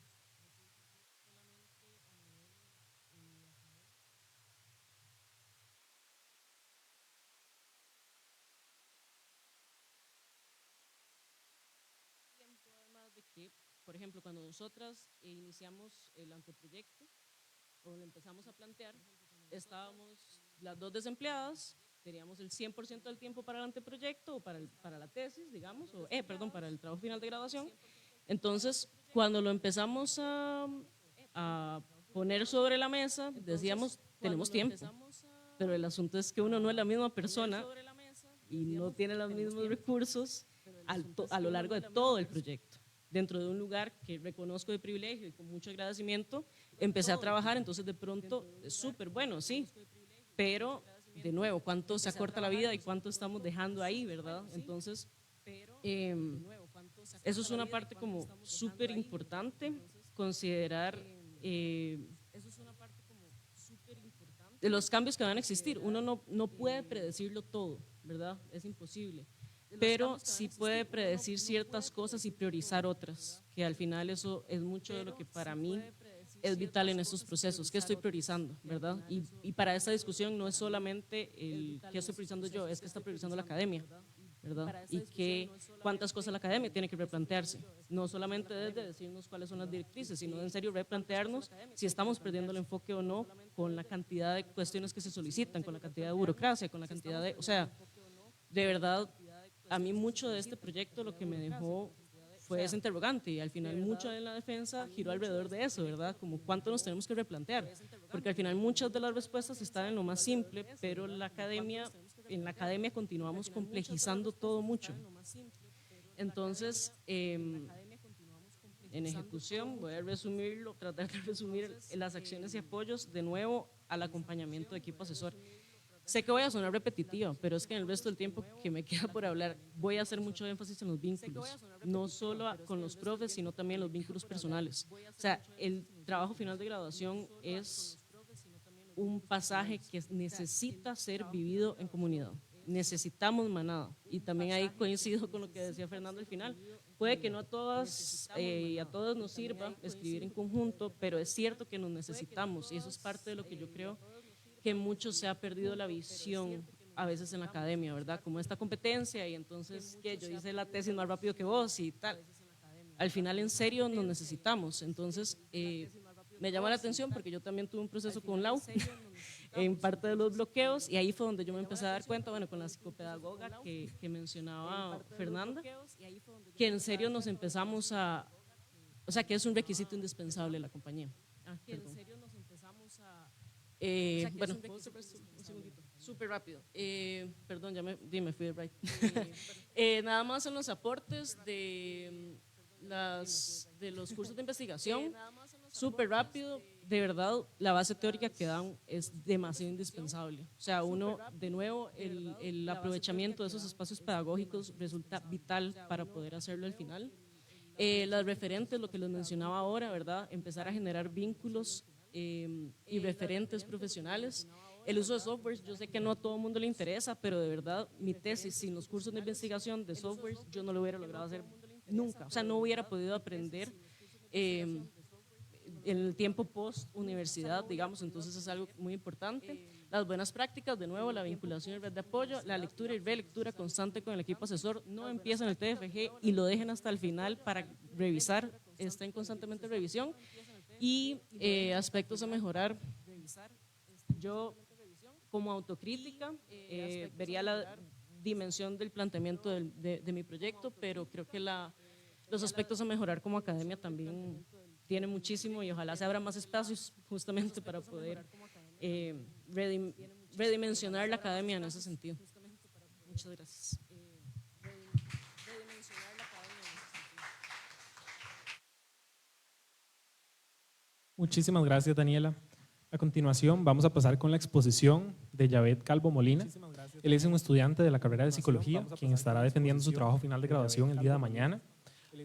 Speaker 3: tiempo, además de que, por ejemplo, cuando nosotras iniciamos el anteproyecto o lo empezamos a plantear, estábamos las dos desempleadas, teníamos el 100% del tiempo para el anteproyecto o para la tesis, digamos, o, perdón, para el trabajo final de graduación. Entonces, cuando lo empezamos a poner sobre la mesa, decíamos, tenemos tiempo, pero el asunto es que uno no es la misma persona y no tiene los mismos recursos a lo largo de todo el proyecto. Dentro de un lugar que reconozco de privilegio y con mucho agradecimiento, empecé a trabajar, entonces de pronto, es súper bueno, sí, pero de nuevo, cuánto se acorta la vida y cuánto estamos dejando ahí, ¿verdad? Entonces, eso es una parte como súper importante, considerar de los cambios que van a existir. Uno no puede predecirlo todo, ¿verdad? Es imposible. Pero sí puede predecir ciertas cosas y priorizar otras, que al final eso es mucho de lo que para mí es vital en estos procesos. ¿Qué estoy priorizando, verdad? Y para esta discusión no es solamente el qué estoy priorizando yo, es que está priorizando la academia, ¿verdad? Y que cuántas cosas la academia tiene que replantearse, no solamente desde decirnos cuáles son las directrices, sino en serio replantearnos si estamos perdiendo el enfoque o no con la cantidad de cuestiones que se solicitan, con la cantidad de burocracia, con la cantidad de, o sea, de verdad, a mí mucho de este proyecto lo que me dejó fue ese interrogante y al final mucho de la defensa giró alrededor de eso, ¿verdad? Como cuánto nos tenemos que replantear, porque al final muchas de las respuestas están en lo más simple, pero en la academia continuamos complejizando todo mucho. Entonces, en ejecución, voy a resumirlo, tratar de resumir las acciones y apoyos de nuevo al acompañamiento de equipo asesor. Sé que voy a sonar repetitiva, pero es que en el resto del tiempo que me queda por hablar voy a hacer mucho énfasis en los vínculos, no solo con los profes, sino también los vínculos personales. O sea, el trabajo final de graduación es un pasaje que necesita ser vivido en comunidad. Necesitamos manada. Y también ahí coincido con lo que decía Fernando al final. Puede que no a todas y a todos nos sirva escribir en conjunto, pero es cierto que nos necesitamos y eso es parte de lo que yo creo que mucho se ha perdido la visión a veces en la academia, ¿verdad? Como esta competencia y entonces que yo hice la tesis más rápido que vos y tal. Al final en serio nos necesitamos, entonces me llama la atención porque yo también tuve un proceso con Lau en parte de los bloqueos y ahí fue donde yo me empecé a dar cuenta, bueno, con la psicopedagoga que mencionaba Fernanda, que en serio nos empezamos o sea, que es un requisito indispensable la compañía. Perdón. Bueno, un segundito, súper rápido. Perdón, ya me fui de right. Nada más en los aportes de los cursos de investigación, súper rápido. De verdad, la base teórica que dan es demasiado indispensable. O sea, uno, de nuevo, el aprovechamiento de esos espacios pedagógicos resulta vital para poder hacerlo al final. Las referentes, lo que les mencionaba ahora, ¿verdad? Empezar a generar vínculos y referentes profesionales. El uso de softwares, yo sé que no a todo el mundo le interesa, pero de verdad mi tesis sin los cursos de investigación de softwares yo no lo hubiera logrado hacer nunca. O sea, no hubiera podido aprender en el tiempo post universidad, digamos, entonces es algo muy importante. Las buenas prácticas, de nuevo, la vinculación y red de apoyo, la lectura y relectura constante con el equipo asesor, no empiecen el TFG y lo dejen hasta el final para revisar, estén constantemente en revisión y aspectos a mejorar. Yo, como autocrítica, vería la dimensión del planteamiento de mi proyecto, pero creo que los aspectos a mejorar como academia también tiene muchísimo y ojalá se abran más espacios justamente para poder redimensionar la academia en ese sentido. Muchas gracias.
Speaker 2: Muchísimas gracias, Daniela. A continuación, vamos a pasar con la exposición de Yaved Calvo Molina. Él es un estudiante de la carrera de Psicología, quien estará defendiendo su trabajo final de graduación el día de mañana.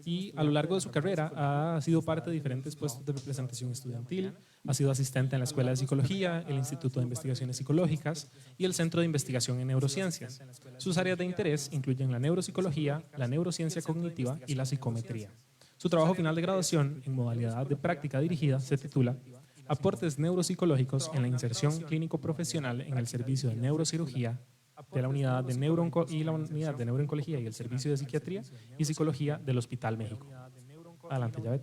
Speaker 2: Y a lo largo de su carrera ha sido parte de diferentes puestos de representación estudiantil, ha sido asistente en la Escuela de Psicología, el Instituto de Investigaciones Psicológicas y el Centro de Investigación en Neurociencias. Sus áreas de interés incluyen la neuropsicología, la neurociencia cognitiva y la psicometría. Su trabajo final de graduación, en modalidad de práctica dirigida, se titula Aportes neuropsicológicos en la inserción clínico-profesional en el servicio de neurocirugía de la unidad de neurooncología y el servicio de psiquiatría y psicología del Hospital México. Adelante, Yaved.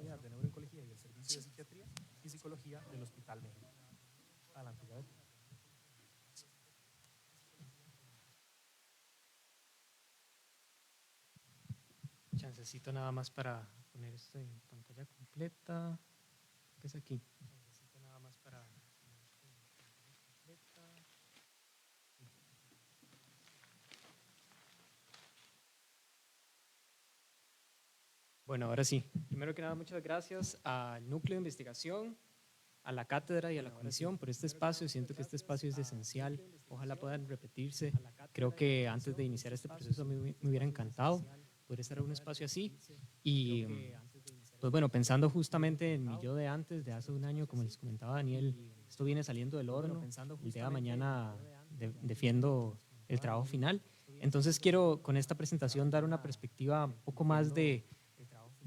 Speaker 4: Chancecito nada más para poner esto en pantalla completa. ¿Qué es aquí? Chancecito nada más para poner esto en pantalla completa. Bueno, ahora sí. Primero que nada, muchas gracias al Núcleo de Investigación, a la cátedra y a la comisión por este espacio. Siento que este espacio es esencial. Ojalá puedan repetirse. Creo que antes de iniciar este proceso a mí me hubiera encantado poder estar en un espacio así. Y pues bueno, pensando justamente en mi yo de antes, de hace un año, como les comentaba Daniel, esto viene saliendo del horno. El día de mañana defiendo el trabajo final. Entonces quiero con esta presentación dar una perspectiva un poco más de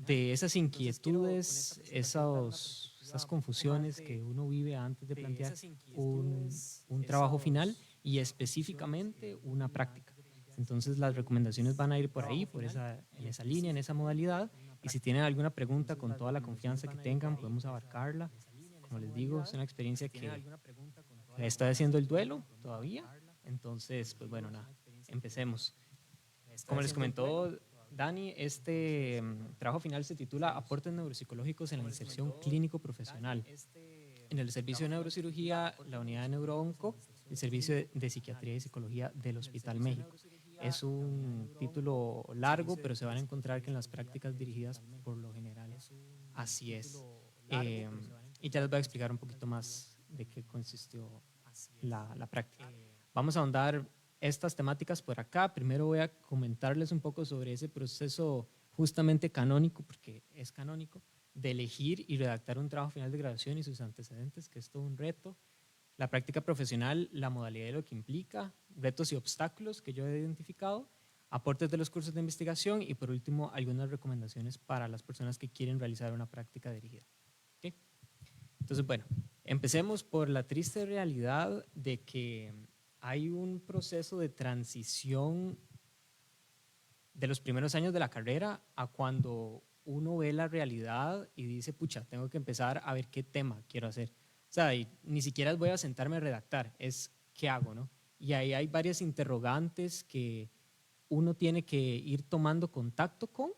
Speaker 4: esas inquietudes, esas confusiones que uno vive antes de plantear un trabajo final y específicamente una práctica. Entonces las recomendaciones van a ir por ahí, en esa línea, en esa modalidad, y si tienen alguna pregunta, con toda la confianza que tengan, podemos abarcarla. Como les digo, es una experiencia que estoy haciendo el duelo todavía, entonces, pues bueno, nada, empecemos. Como les comentó Dani, este trabajo final se titula Aportes neuropsicológicos en la inserción clínico-profesional. En el servicio de neurocirugía, la unidad de neuroonco, el servicio de psiquiatría y psicología del Hospital México. Es un título largo, pero se van a encontrar que en las prácticas dirigidas, por lo general, así es. Y ya les voy a explicar un poquito más de qué consistió la práctica. Vamos a ahondar estas temáticas por acá. Primero voy a comentarles un poco sobre ese proceso justamente canónico, porque es canónico, de elegir y redactar un trabajo final de graduación y sus antecedentes, que es todo un reto. La práctica profesional, la modalidad de lo que implica, retos y obstáculos que yo he identificado, aportes de los cursos de investigación y por último algunas recomendaciones para las personas que quieren realizar una práctica dirigida. ¿Okay? Entonces, bueno, empecemos por la triste realidad de que hay un proceso de transición de los primeros años de la carrera a cuando uno ve la realidad y dice, pucha, tengo que empezar a ver qué tema quiero hacer. O sea, y ni siquiera voy a sentarme a redactar, es qué hago, ¿no? Y ahí hay varias interrogantes que uno tiene que ir tomando contacto con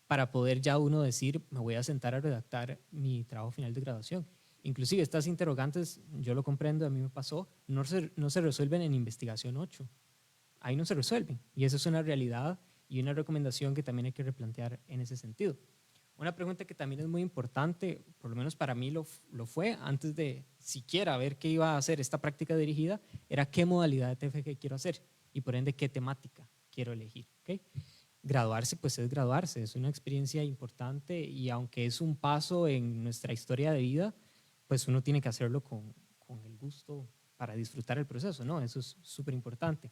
Speaker 4: para poder ya uno decir, me voy a sentar a redactar mi trabajo final de graduación. Inclusive estas interrogantes, yo lo comprendo, a mí me pasó, no se resuelven en investigación 8. Ahí no se resuelven. Y eso es una realidad y una recomendación que también hay que replantear en ese sentido. Una pregunta que también es muy importante, por lo menos para mí lo fue, antes de siquiera ver qué iba a hacer esta práctica dirigida, era qué modalidad de TFG quiero hacer y por ende qué temática quiero elegir. ¿Okay? Graduarse, pues es graduarse, es una experiencia importante y aunque es un paso en nuestra historia de vida, pues uno tiene que hacerlo con el gusto para disfrutar el proceso, ¿no? Eso es súper importante.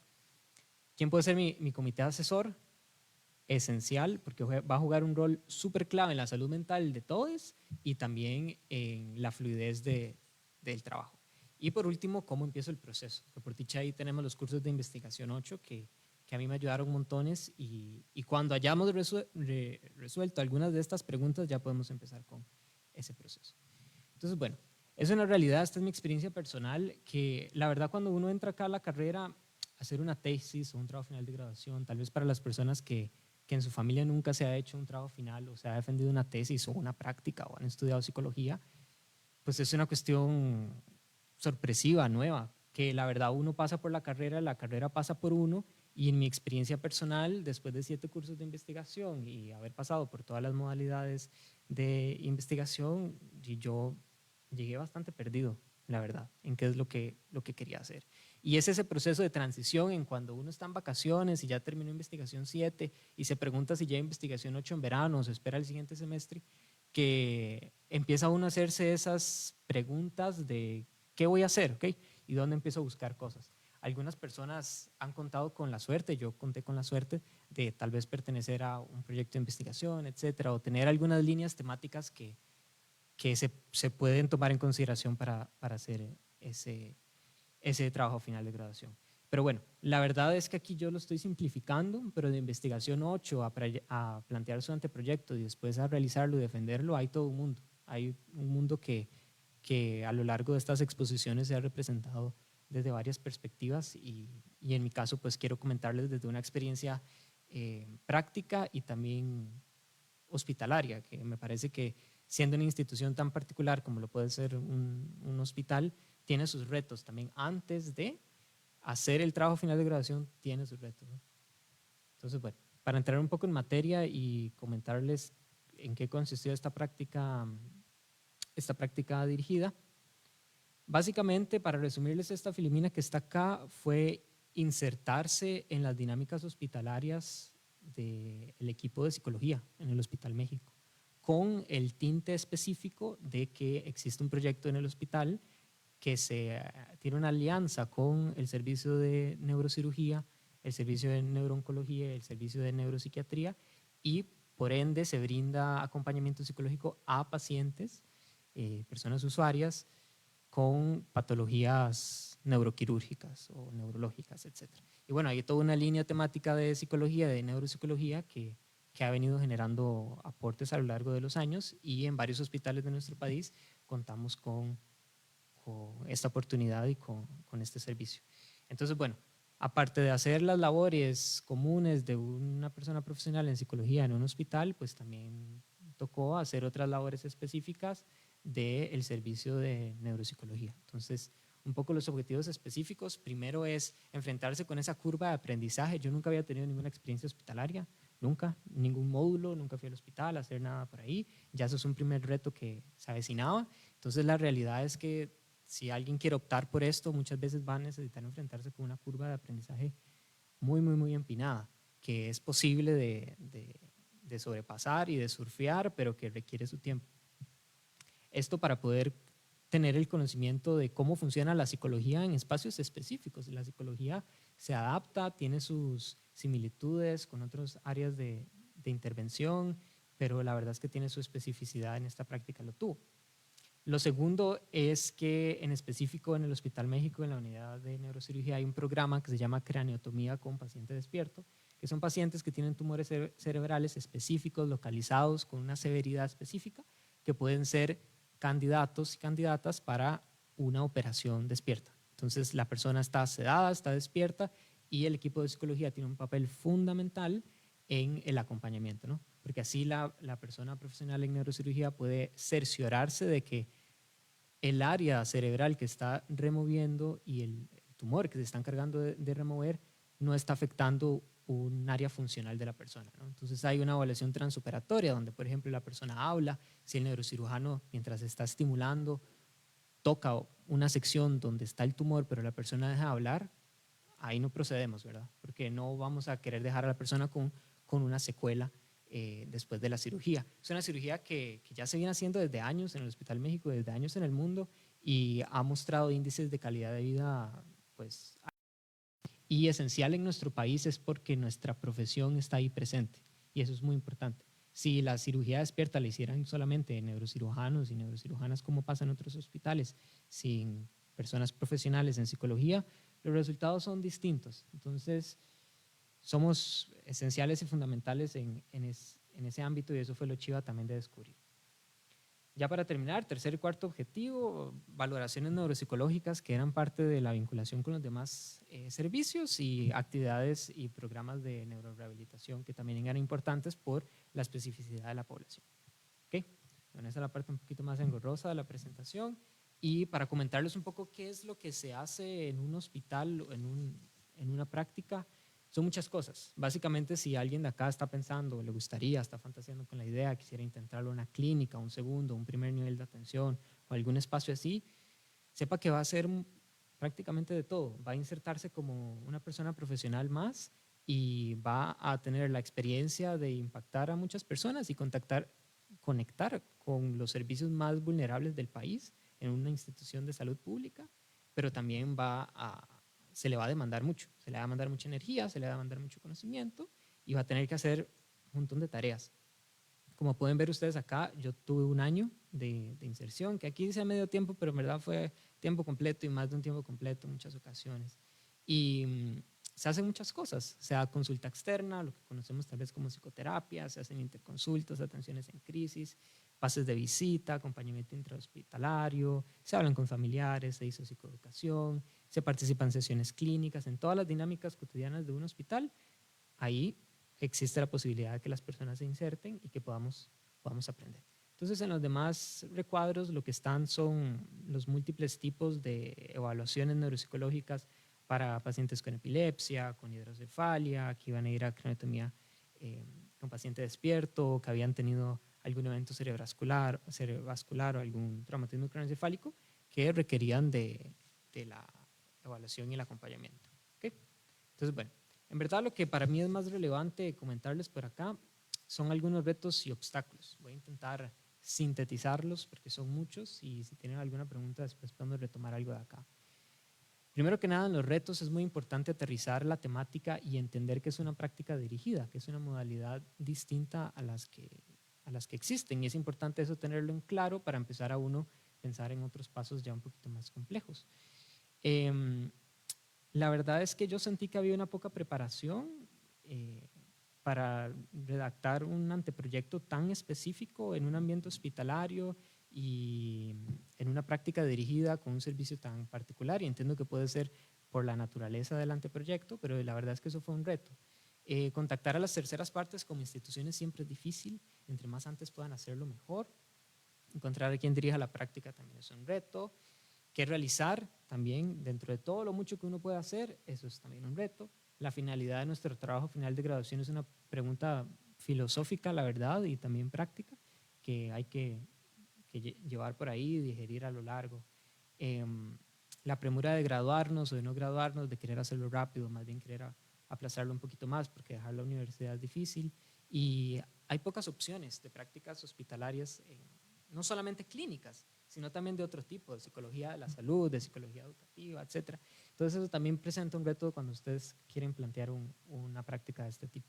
Speaker 4: ¿Quién puede ser mi comité asesor? Esencial, porque va a jugar un rol súper clave en la salud mental de todos y también en la fluidez del trabajo. Y por último, ¿cómo empiezo el proceso? Que por dicha ahí tenemos los cursos de investigación 8 que a mí me ayudaron montones y cuando hayamos resuelto algunas de estas preguntas ya podemos empezar con ese proceso. Entonces, bueno, es una realidad, esta es mi experiencia personal, que la verdad cuando uno entra acá a la carrera, hacer una tesis o un trabajo final de graduación, tal vez para las personas que en su familia nunca se ha hecho un trabajo final o se ha defendido una tesis o una práctica o han estudiado psicología, pues es una cuestión sorpresiva, nueva, que la verdad uno pasa por la carrera pasa por uno y en mi experiencia personal, después de 7 cursos de investigación y haber pasado por todas las modalidades de investigación, yo llegué bastante perdido, la verdad, en qué es lo que quería hacer. Y es ese proceso de transición en cuando uno está en vacaciones y ya terminó investigación 7 y se pregunta si ya hay investigación 8 en verano o se espera el siguiente semestre, que empieza uno a hacerse esas preguntas de ¿qué voy a hacer? ¿Okay? ¿Y dónde empiezo a buscar cosas? Algunas personas han contado con la suerte, yo conté con la suerte de tal vez pertenecer a un proyecto de investigación, etcétera, o tener algunas líneas temáticas que se pueden tomar en consideración para hacer ese trabajo final de graduación. Pero bueno, la verdad es que aquí yo lo estoy simplificando, pero de investigación 8 a plantear su anteproyecto y después a realizarlo y defenderlo, hay todo un mundo. Hay un mundo que a lo largo de estas exposiciones se ha representado desde varias perspectivas y en mi caso pues quiero comentarles desde una experiencia práctica y también hospitalaria, que me parece que siendo una institución tan particular como lo puede ser un hospital, tiene sus retos también. Antes de hacer el trabajo final de graduación, tiene sus retos, ¿no? Entonces, bueno, para entrar un poco en materia y comentarles en qué consistió esta práctica dirigida, básicamente, para resumirles, esta Filomena que está acá fue insertarse en las dinámicas hospitalarias del equipo de psicología en el Hospital México, con el tinte específico de que existe un proyecto en el hospital que tiene una alianza con el servicio de neurocirugía, el servicio de neurooncología, el servicio de neuropsiquiatría y por ende se brinda acompañamiento psicológico a pacientes, personas usuarias con patologías neuroquirúrgicas o neurológicas, etc. Y bueno, hay toda una línea temática de psicología, de neuropsicología que ha venido generando aportes a lo largo de los años y en varios hospitales de nuestro país contamos con esta oportunidad y con este servicio. Entonces, bueno, aparte de hacer las labores comunes de una persona profesional en psicología en un hospital, pues también tocó hacer otras labores específicas del servicio de neuropsicología. Entonces, un poco los objetivos específicos, primero es enfrentarse con esa curva de aprendizaje. Yo nunca había tenido ninguna experiencia hospitalaria, nunca, ningún módulo, nunca fui al hospital a hacer nada por ahí. Ya eso es un primer reto que se avecinaba. Entonces, la realidad es que si alguien quiere optar por esto, muchas veces va a necesitar enfrentarse con una curva de aprendizaje muy, muy, muy empinada, que es posible de sobrepasar y de surfear, pero que requiere su tiempo. Esto para poder tener el conocimiento de cómo funciona la psicología en espacios específicos. La psicología se adapta, tiene sus similitudes con otras áreas de intervención, pero la verdad es que tiene su especificidad. En esta práctica lo tuvo. Lo segundo es que en específico en el Hospital México, en la unidad de neurocirugía, hay un programa que se llama craneotomía con paciente despierto, que son pacientes que tienen tumores cerebrales específicos, localizados, con una severidad específica, que pueden ser candidatos y candidatas para una operación despierta. Entonces la persona está sedada, está despierta y el equipo de psicología tiene un papel fundamental en el acompañamiento, ¿no? Porque así la persona profesional en neurocirugía puede cerciorarse de que el área cerebral que está removiendo y el tumor que se está encargando de remover no está afectando un área funcional de la persona, ¿no? Entonces hay una evaluación transoperatoria donde, por ejemplo, la persona habla, si el neurocirujano, mientras está estimulando, toca una sección donde está el tumor, pero la persona deja de hablar, ahí no procedemos, ¿verdad? Porque no vamos a querer dejar a la persona con una secuela después de la cirugía. Es una cirugía que ya se viene haciendo desde años en el Hospital México, desde años en el mundo y ha mostrado índices de calidad de vida pues, y esencial en nuestro país es porque nuestra profesión está ahí presente y eso es muy importante. Si la cirugía despierta la hicieran solamente neurocirujanos y neurocirujanas como pasa en otros hospitales, sin personas profesionales en psicología, los resultados son distintos. Entonces, somos esenciales y fundamentales en ese ámbito y eso fue lo chiva también de descubrir. Ya para terminar, tercer y cuarto objetivo, valoraciones neuropsicológicas que eran parte de la vinculación con los demás servicios y actividades y programas de neurorehabilitación que también eran importantes por la especificidad de la población. ¿Okay? Bueno, esa es la parte un poquito más engorrosa de la presentación y para comentarles un poco qué es lo que se hace en un hospital o en una práctica. Son muchas cosas. Básicamente, si alguien de acá está pensando, le gustaría, está fantaseando con la idea, quisiera intentarlo en una clínica, un segundo, un primer nivel de atención o algún espacio así, sepa que va a hacer prácticamente de todo. Va a insertarse como una persona profesional más y va a tener la experiencia de impactar a muchas personas y conectar con los servicios más vulnerables del país en una institución de salud pública, pero también se le va a demandar mucho, se le va a demandar mucha energía, se le va a demandar mucho conocimiento y va a tener que hacer un montón de tareas. Como pueden ver ustedes acá, yo tuve un año de inserción, que aquí dice medio tiempo, pero en verdad fue tiempo completo y más de un tiempo completo en muchas ocasiones. Y se hacen muchas cosas, se da consulta externa, lo que conocemos tal vez como psicoterapia, se hacen interconsultas, atenciones en crisis, pases de visita, acompañamiento intrahospitalario, se hablan con familiares, se hizo psicoeducación, se participa en sesiones clínicas, en todas las dinámicas cotidianas de un hospital. Ahí existe la posibilidad de que las personas se inserten y que podamos aprender. Entonces, en los demás recuadros lo que están son los múltiples tipos de evaluaciones neuropsicológicas para pacientes con epilepsia, con hidrocefalia, que iban a ir a craniotomía con paciente despierto, que habían tenido algún evento cerebrovascular o algún traumatismo craneoencefálico que requerían de la evaluación y el acompañamiento. ¿Okay? Entonces, bueno, en verdad lo que para mí es más relevante comentarles por acá son algunos retos y obstáculos. Voy a intentar sintetizarlos porque son muchos y si tienen alguna pregunta después podemos retomar algo de acá. Primero que nada, en los retos es muy importante aterrizar la temática y entender que es una práctica dirigida, que es una modalidad distinta a las que existen y es importante eso tenerlo en claro para empezar a uno pensar en otros pasos ya un poquito más complejos. La verdad es que yo sentí que había una poca preparación para redactar un anteproyecto tan específico en un ambiente hospitalario y en una práctica dirigida con un servicio tan particular y entiendo que puede ser por la naturaleza del anteproyecto, pero la verdad es que eso fue un reto. Contactar a las terceras partes como instituciones siempre es difícil, entre más antes puedan hacerlo mejor. Encontrar a quien dirija la práctica también es un reto. ¿Qué realizar? También dentro de todo lo mucho que uno puede hacer, eso es también un reto. La finalidad de nuestro trabajo final de graduación es una pregunta filosófica, la verdad, y también práctica, que hay que llevar por ahí y digerir a lo largo. La premura de graduarnos o de no graduarnos, de querer hacerlo rápido, más bien querer aplazarlo un poquito más porque dejar la universidad es difícil y hay pocas opciones de prácticas hospitalarias, no solamente clínicas, sino también de otro tipo, de psicología de la salud, de psicología educativa, etc. Entonces eso también presenta un reto cuando ustedes quieren plantear una práctica de este tipo.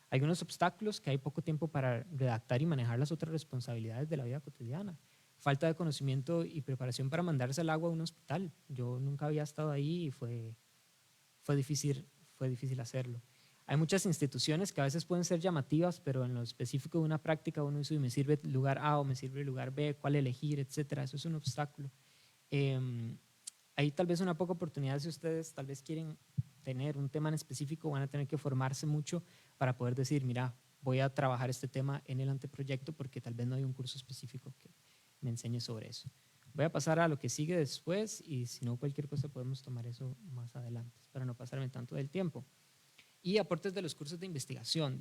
Speaker 4: Hay algunos obstáculos que hay poco tiempo para redactar y manejar las otras responsabilidades de la vida cotidiana. Falta de conocimiento y preparación para mandarse al agua a un hospital. Yo nunca había estado ahí y fue difícil hacerlo. Hay muchas instituciones que a veces pueden ser llamativas, pero en lo específico de una práctica uno dice, me sirve el lugar A o me sirve el lugar B, cuál elegir, etcétera. Eso es un obstáculo. Hay tal vez una poca oportunidad si ustedes tal vez quieren tener un tema en específico, van a tener que formarse mucho para poder decir, mira, voy a trabajar este tema en el anteproyecto porque tal vez no hay un curso específico que me enseñe sobre eso. Voy a pasar a lo que sigue después y si no cualquier cosa podemos tomar eso más adelante para no pasarme tanto del tiempo. Y aportes de los cursos de investigación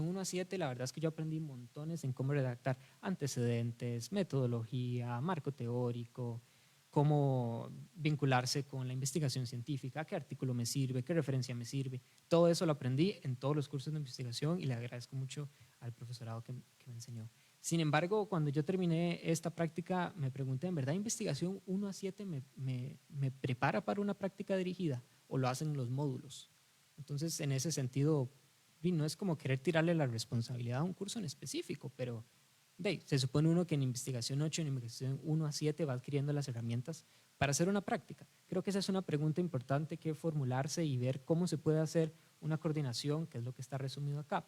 Speaker 4: 1 a 7, la verdad es que yo aprendí montones en cómo redactar antecedentes, metodología, marco teórico, cómo vincularse con la investigación científica, qué artículo me sirve, qué referencia me sirve. Todo eso lo aprendí en todos los cursos de investigación y le agradezco mucho al profesorado que me enseñó. Sin embargo, cuando yo terminé esta práctica, me pregunté, ¿en verdad investigación 1 a 7 me prepara para una práctica dirigida o lo hacen los módulos? Entonces, en ese sentido, no es como querer tirarle la responsabilidad a un curso en específico, pero se supone uno que en investigación 8, en investigación 1 a 7 va adquiriendo las herramientas para hacer una práctica. Creo que esa es una pregunta importante que formularse y ver cómo se puede hacer una coordinación, que es lo que está resumido acá,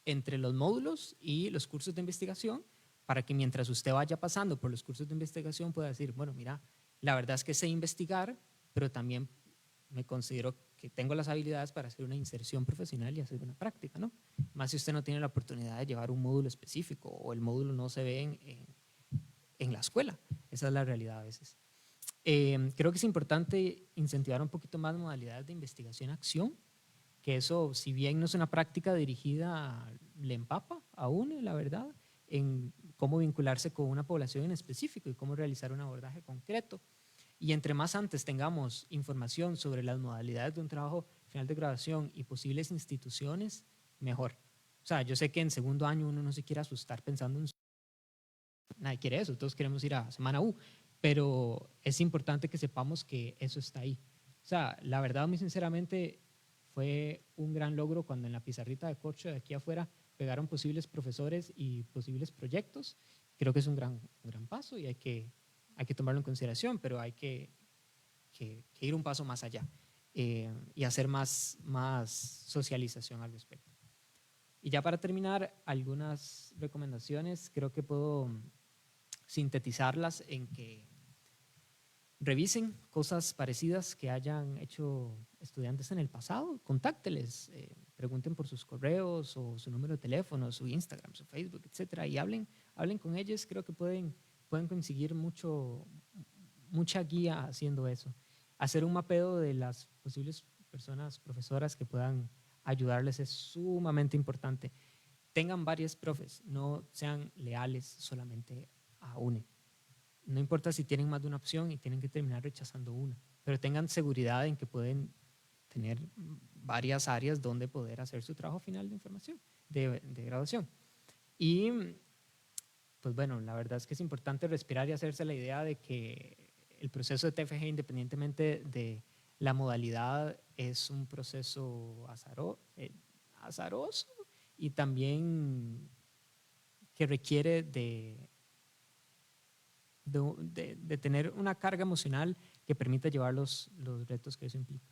Speaker 4: entre los módulos y los cursos de investigación, para que mientras usted vaya pasando por los cursos de investigación pueda decir, bueno, mira, la verdad es que sé investigar, pero también me considero que tengo las habilidades para hacer una inserción profesional y hacer una práctica, ¿no? Más si usted no tiene la oportunidad de llevar un módulo específico o el módulo no se ve en la escuela. Esa es la realidad a veces. Creo que es importante incentivar un poquito más modalidades de investigación-acción, que eso, si bien no es una práctica dirigida, le empapa a uno, la verdad, en cómo vincularse con una población en específico y cómo realizar un abordaje concreto. Y entre más antes tengamos información sobre las modalidades de un trabajo final de graduación y posibles instituciones, mejor. O sea, yo sé que en segundo año uno no se quiere asustar pensando en... Nadie quiere eso, todos queremos ir a semana U, pero es importante que sepamos que eso está ahí. O sea, la verdad, muy sinceramente, fue un gran logro cuando en la pizarrita de corcho de aquí afuera pegaron posibles profesores y posibles proyectos. Creo que es un gran paso y hay que tomarlo en consideración, pero hay que ir un paso más allá y hacer más socialización al respecto. Y ya para terminar, algunas recomendaciones, creo que puedo sintetizarlas en que revisen cosas parecidas que hayan hecho estudiantes en el pasado, contácteles, pregunten por sus correos o su número de teléfono, su Instagram, su Facebook, etcétera, y hablen con ellos. Creo que pueden conseguir mucha guía haciendo eso. Hacer un mapeo de las posibles personas, profesoras que puedan ayudarles es sumamente importante. Tengan varios profes, no sean leales solamente a uno. No importa si tienen más de una opción y tienen que terminar rechazando una, pero tengan seguridad en que pueden tener varias áreas donde poder hacer su trabajo final de información, de graduación. Y pues bueno, la verdad es que es importante respirar y hacerse la idea de que el proceso de TFG, independientemente de la modalidad, es un proceso azaroso y también que requiere de tener una carga emocional que permita llevar los retos que eso implica.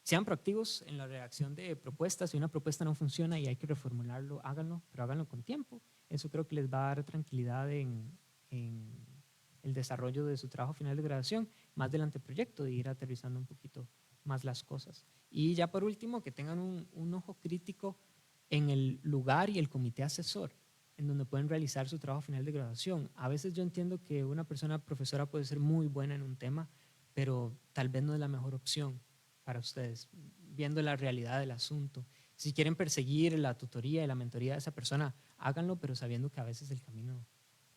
Speaker 4: Sean proactivos en la redacción de propuestas. Si una propuesta no funciona y hay que reformularlo, háganlo, pero háganlo con tiempo. Eso creo que les va a dar tranquilidad en el desarrollo de su trabajo final de graduación, más del anteproyecto, de ir aterrizando un poquito más las cosas. Y ya por último, que tengan un ojo crítico en el lugar y el comité asesor en donde pueden realizar su trabajo final de graduación. A veces yo entiendo que una persona profesora puede ser muy buena en un tema, pero tal vez no es la mejor opción para ustedes, viendo la realidad del asunto. Si quieren perseguir la tutoría y la mentoría de esa persona, háganlo, pero sabiendo que a veces el camino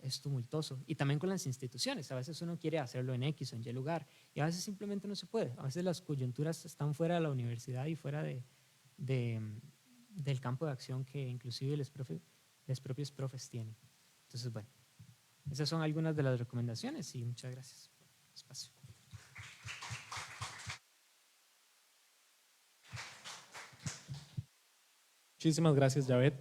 Speaker 4: es tumultuoso. Y también con las instituciones, a veces uno quiere hacerlo en X o en Y lugar y a veces simplemente no se puede. A veces las coyunturas están fuera de la universidad y fuera del campo de acción que inclusive los propios profes tienen. Entonces, bueno, esas son algunas de las recomendaciones y muchas gracias por el espacio.
Speaker 2: Muchísimas gracias, Javed.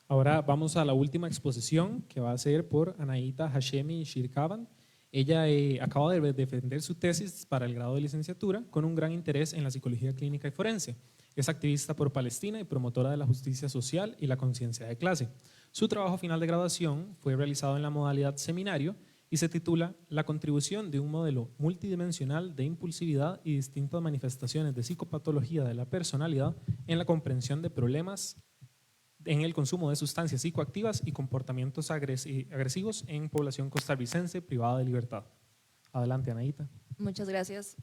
Speaker 2: Ahora vamos a la última exposición que va a ser por Anaíta Hashemi Shirkavan. Ella acaba de defender su tesis para el grado de licenciatura con un gran interés en la psicología clínica y forense. Es activista por Palestina y promotora de la justicia social y la conciencia de clase. Su trabajo final de graduación fue realizado en la modalidad seminario y se titula La contribución de un modelo multidimensional de impulsividad y distintas manifestaciones de psicopatología de la personalidad en la comprensión de problemas en el consumo de sustancias psicoactivas y comportamientos agresivos en población costarricense privada de libertad. Adelante, Anaíta.
Speaker 5: Muchas gracias.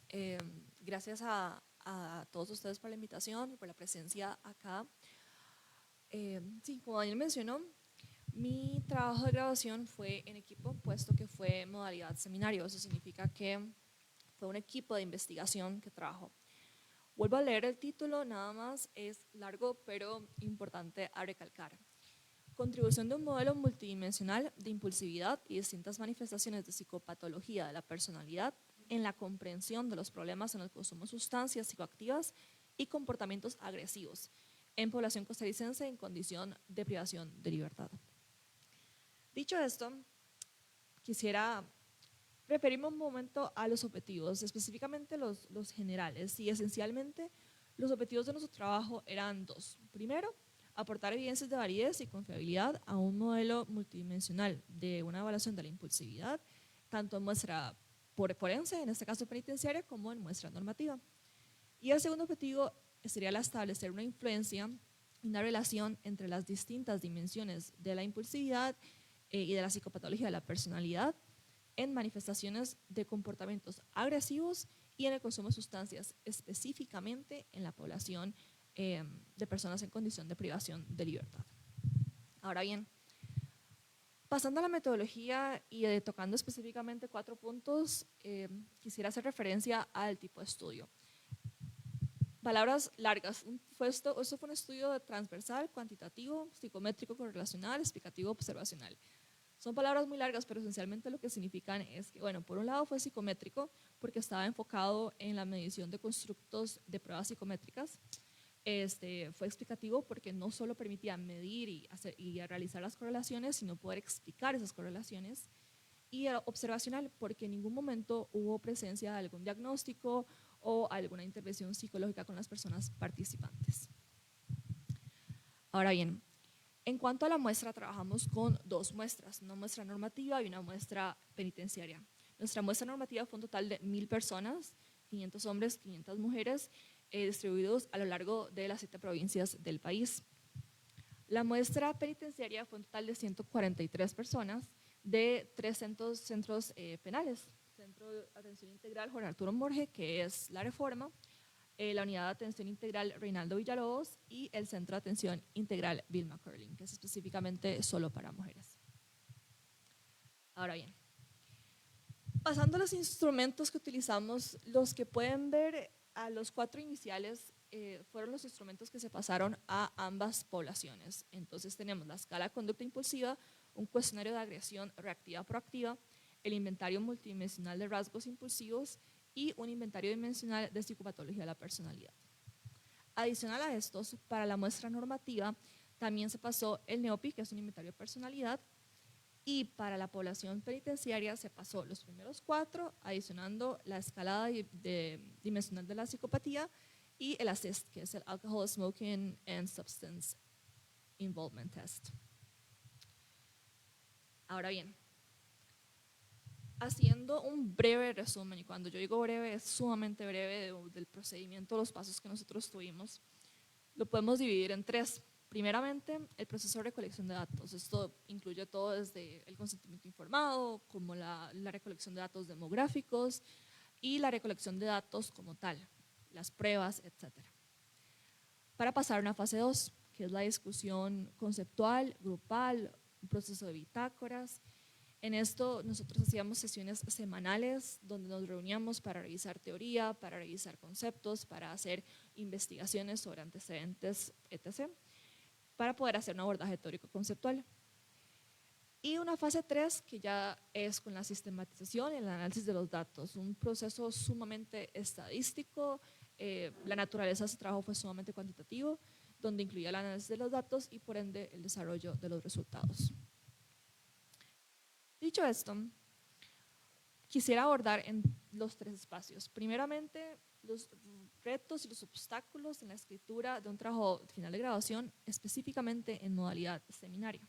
Speaker 5: Gracias a todos ustedes por la invitación y por la presencia acá. Sí, como Daniel mencionó, mi trabajo de graduación fue en equipo, puesto que fue modalidad seminario. Eso significa que fue un equipo de investigación que trabajó. Vuelvo a leer el título, nada más, es largo pero importante a recalcar. contribución de un modelo multidimensional de impulsividad y distintas manifestaciones de psicopatología de la personalidad en la comprensión de los problemas en el consumo de sustancias psicoactivas y comportamientos agresivos en población costarricense en condición de privación de libertad. Dicho esto, quisiera referirme un momento a los objetivos, específicamente los generales, y esencialmente los objetivos de nuestro trabajo eran dos. Primero, aportar evidencias de validez y confiabilidad a un modelo multidimensional de una evaluación de la impulsividad, tanto en muestra forense, en este caso penitenciaria, como en muestra normativa. Y el segundo objetivo sería el establecer una influencia, una relación entre las distintas dimensiones de la impulsividad y de la psicopatología de la personalidad en manifestaciones de comportamientos agresivos y en el consumo de sustancias, específicamente en la población de personas en condición de privación de libertad. Ahora bien, pasando a la metodología y tocando específicamente 4 puntos, quisiera hacer referencia al tipo de estudio. Palabras largas. Esto fue un estudio transversal, cuantitativo, psicométrico, correlacional, explicativo, observacional. Son palabras muy largas, pero esencialmente lo que significan es que, bueno, por un lado fue psicométrico, porque estaba enfocado en la medición de constructos de pruebas psicométricas. Fue explicativo porque no solo permitía medir y realizar las correlaciones, sino poder explicar esas correlaciones. Y observacional, porque en ningún momento hubo presencia de algún diagnóstico o alguna intervención psicológica con las personas participantes. Ahora bien, en cuanto a la muestra, trabajamos con 2 muestras, una muestra normativa y una muestra penitenciaria. Nuestra muestra normativa fue un total de 1000 personas, 500 hombres, 500 mujeres, distribuidos a lo largo de las 7 provincias del país. La muestra penitenciaria fue un total de 143 personas de 3 centros penales. Centro de Atención Integral Jorge Arturo Morge, que es La Reforma, la Unidad de Atención Integral Reinaldo Villalobos y el Centro de Atención Integral Vilma Curling, que es específicamente solo para mujeres. Ahora bien, pasando a los instrumentos que utilizamos, los que pueden ver a los 4 iniciales fueron los instrumentos que se pasaron a ambas poblaciones. Entonces tenemos la escala de conducta impulsiva, un cuestionario de agresión reactiva proactiva, el inventario multidimensional de rasgos impulsivos y un inventario dimensional de psicopatología de la personalidad. Adicional a estos, para la muestra normativa también se pasó el NEOPI, que es un inventario de personalidad, y para la población penitenciaria se pasó los primeros 4, adicionando la escala dimensional de la psicopatía y el ASSIST, que es el Alcohol, Smoking and Substance Involvement Test. Ahora bien, haciendo un breve resumen, y cuando yo digo breve es sumamente breve del procedimiento, los pasos que nosotros tuvimos, lo podemos dividir en 3. Primeramente, el proceso de recolección de datos. Esto incluye todo desde el consentimiento informado, como la recolección de datos demográficos y la recolección de datos como tal, las pruebas, etc. Para pasar a una fase 2, que es la discusión conceptual, grupal, un proceso de bitácoras. En esto nosotros hacíamos sesiones semanales donde nos reuníamos para revisar teoría, para revisar conceptos, para hacer investigaciones sobre antecedentes, etc., para poder hacer un abordaje teórico-conceptual. Y una fase 3 que ya es con la sistematización y el análisis de los datos, un proceso sumamente estadístico, la naturaleza de ese trabajo fue sumamente cuantitativo, donde incluía el análisis de los datos y por ende el desarrollo de los resultados. Dicho esto, quisiera abordar en los 3 espacios. Primeramente, los retos y los obstáculos en la escritura de un trabajo final de graduación, específicamente en modalidad seminario.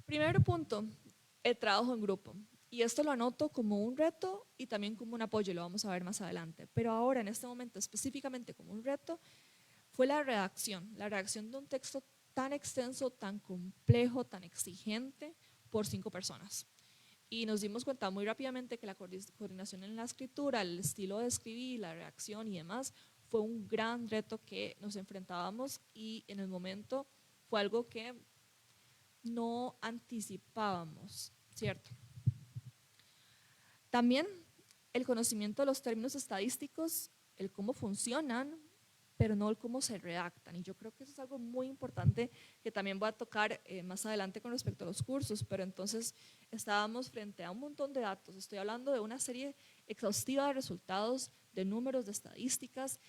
Speaker 5: Primer punto, el trabajo en grupo. Y esto lo anoto como un reto y también como un apoyo, lo vamos a ver más adelante. Pero ahora, en este momento, específicamente como un reto, fue la redacción de un texto tan extenso, tan complejo, tan exigente, por 5 personas. Y nos dimos cuenta muy rápidamente que la coordinación en la escritura, el estilo de escribir, la redacción y demás, fue un gran reto que nos enfrentábamos y en el momento fue algo que no anticipábamos, ¿cierto? También el conocimiento de los términos estadísticos, el cómo funcionan pero no el cómo se redactan. Y yo creo que eso es algo muy importante que también voy a tocar más adelante con respecto a los cursos, pero entonces estábamos frente a un montón de datos. Estoy hablando de una serie exhaustiva de resultados, de números, de estadísticas,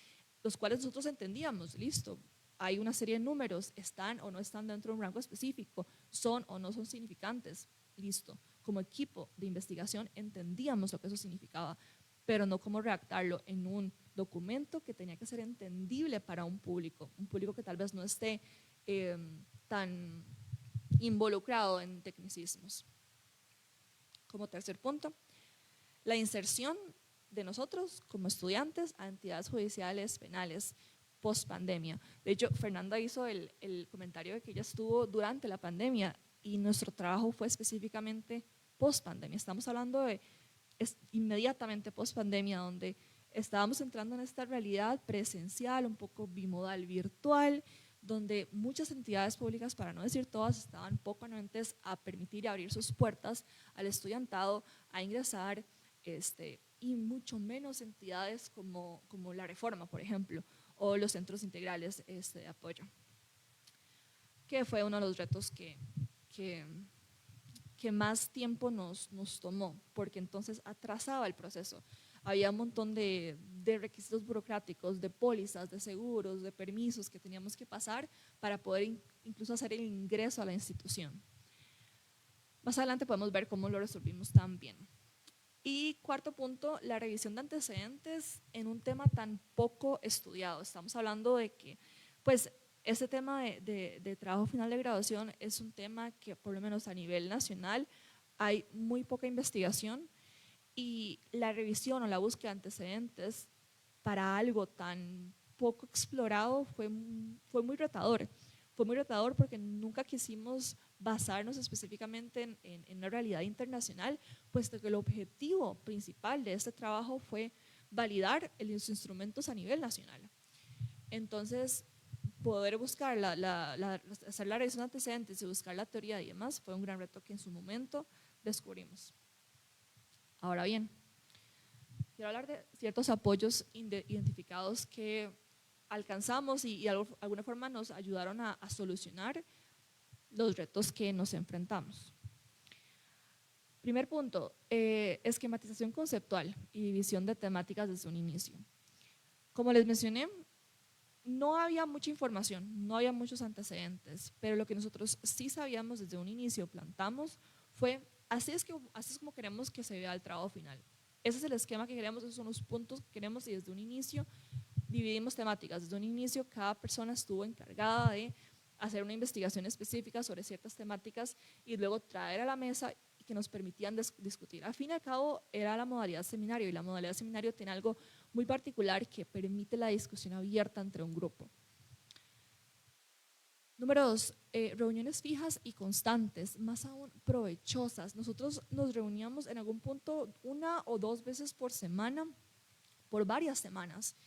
Speaker 5: los cuales nosotros entendíamos, listo, hay una serie de números, están o no están dentro de un rango específico, son o no son significantes, listo. Como equipo de investigación entendíamos lo que eso significaba, pero no cómo redactarlo en un documento que tenía que ser entendible para un público que tal vez no esté tan involucrado en tecnicismos. Como tercer punto, la inserción de nosotros como estudiantes a entidades judiciales penales post pandemia. De hecho, Fernanda hizo el comentario de que ella estuvo durante la pandemia y nuestro trabajo fue específicamente post pandemia. Estamos hablando de inmediatamente post pandemia, donde estábamos entrando en esta realidad presencial, un poco bimodal virtual, donde muchas entidades públicas, para no decir todas, estaban poco anuentes a permitir y abrir sus puertas al estudiantado, a ingresar, y mucho menos entidades como la Reforma, por ejemplo, o los centros integrales de apoyo, que fue uno de los retos que más tiempo nos tomó, porque entonces atrasaba el proceso. Había un montón de requisitos burocráticos, de pólizas, de seguros, de permisos que teníamos que pasar para poder incluso hacer el ingreso a la institución. Más adelante podemos ver cómo lo resolvimos también. Y cuarto punto, la revisión de antecedentes en un tema tan poco estudiado. Estamos hablando de que, pues, este tema de trabajo final de graduación es un tema que por lo menos a nivel nacional hay muy poca investigación, y la revisión o la búsqueda de antecedentes para algo tan poco explorado fue muy retador. Fue muy retador porque nunca quisimos basarnos específicamente en una realidad internacional, puesto que el objetivo principal de este trabajo fue validar los instrumentos a nivel nacional. Entonces, poder buscar hacer la revisión de antecedentes y buscar la teoría y demás fue un gran reto que en su momento descubrimos. Ahora bien, quiero hablar de ciertos apoyos identificados que alcanzamos y de alguna forma nos ayudaron a solucionar los retos que nos enfrentamos. Primer punto, esquematización conceptual y división de temáticas desde un inicio. Como les mencioné, no había mucha información, no había muchos antecedentes, pero lo que nosotros sí sabíamos desde un inicio, plantamos, fue así es como queremos que se vea el trabajo final. Ese es el esquema que queremos, esos son los puntos que queremos, y desde un inicio dividimos temáticas. Desde un inicio cada persona estuvo encargada de hacer una investigación específica sobre ciertas temáticas y luego traer a la mesa y que nos permitían discutir. Al fin y al cabo era la modalidad seminario, y la modalidad seminario tiene algo muy particular que permite la discusión abierta entre un grupo. Número 2, reuniones fijas y constantes, más aún provechosas. Nosotros nos reuníamos en algún punto 1 o 2 veces por semana, por varias semanas,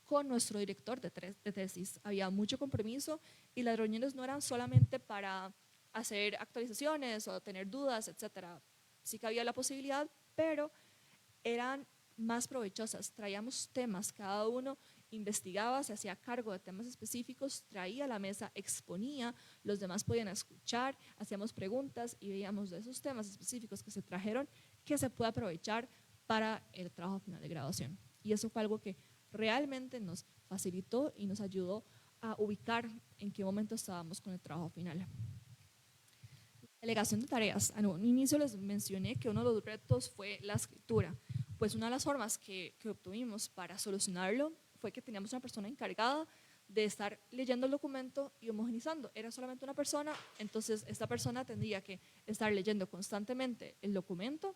Speaker 5: con nuestro director de tesis. Había mucho compromiso y las reuniones no eran solamente para hacer actualizaciones o tener dudas, etcétera. Sí que había la posibilidad, pero eran más provechosas. Traíamos temas, cada uno investigaba, se hacía cargo de temas específicos, traía a la mesa, exponía, los demás podían escuchar, hacíamos preguntas y veíamos de esos temas específicos que se trajeron que se puede aprovechar para el trabajo final de graduación. Y eso fue algo que realmente nos facilitó y nos ayudó a ubicar en qué momento estábamos con el trabajo final. Delegación de tareas. En un inicio les mencioné que uno de los retos fue la escritura. Pues una de las formas que obtuvimos para solucionarlo fue que teníamos una persona encargada de estar leyendo el documento y homogenizando. Era solamente una persona, entonces esta persona tendría que estar leyendo constantemente el documento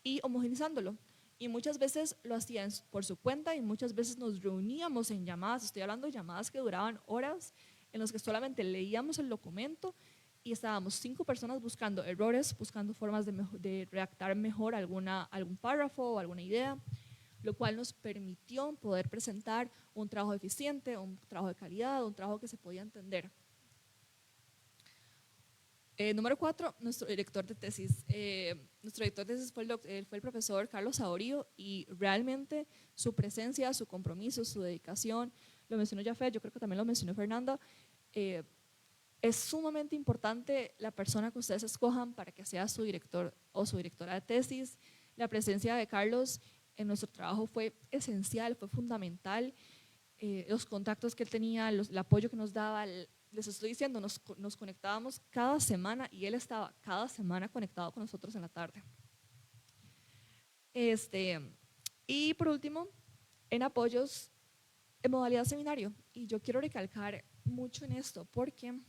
Speaker 5: y homogenizándolo. Y muchas veces lo hacían por su cuenta y muchas veces nos reuníamos en llamadas. Estoy hablando de llamadas que duraban horas, en las que solamente leíamos el documento y estábamos 5 personas buscando errores, buscando formas de redactar mejor algún párrafo o alguna idea, lo cual nos permitió poder presentar un trabajo eficiente, un trabajo de calidad, un trabajo que se podía entender. Número 4, nuestro director de tesis. Nuestro director de tesis fue el profesor Carlos Saorío, y realmente su presencia, su compromiso, su dedicación, lo mencionó Jafet, yo creo que también lo mencionó Fernanda, es sumamente importante la persona que ustedes escojan para que sea su director o su directora de tesis. La presencia de Carlos en nuestro trabajo fue esencial, fue fundamental. Los contactos que él tenía, el apoyo que nos daba, les estoy diciendo, nos conectábamos cada semana y él estaba cada semana conectado con nosotros en la tarde. Y por último, en apoyos, en modalidad seminario. Y yo quiero recalcar mucho en esto porque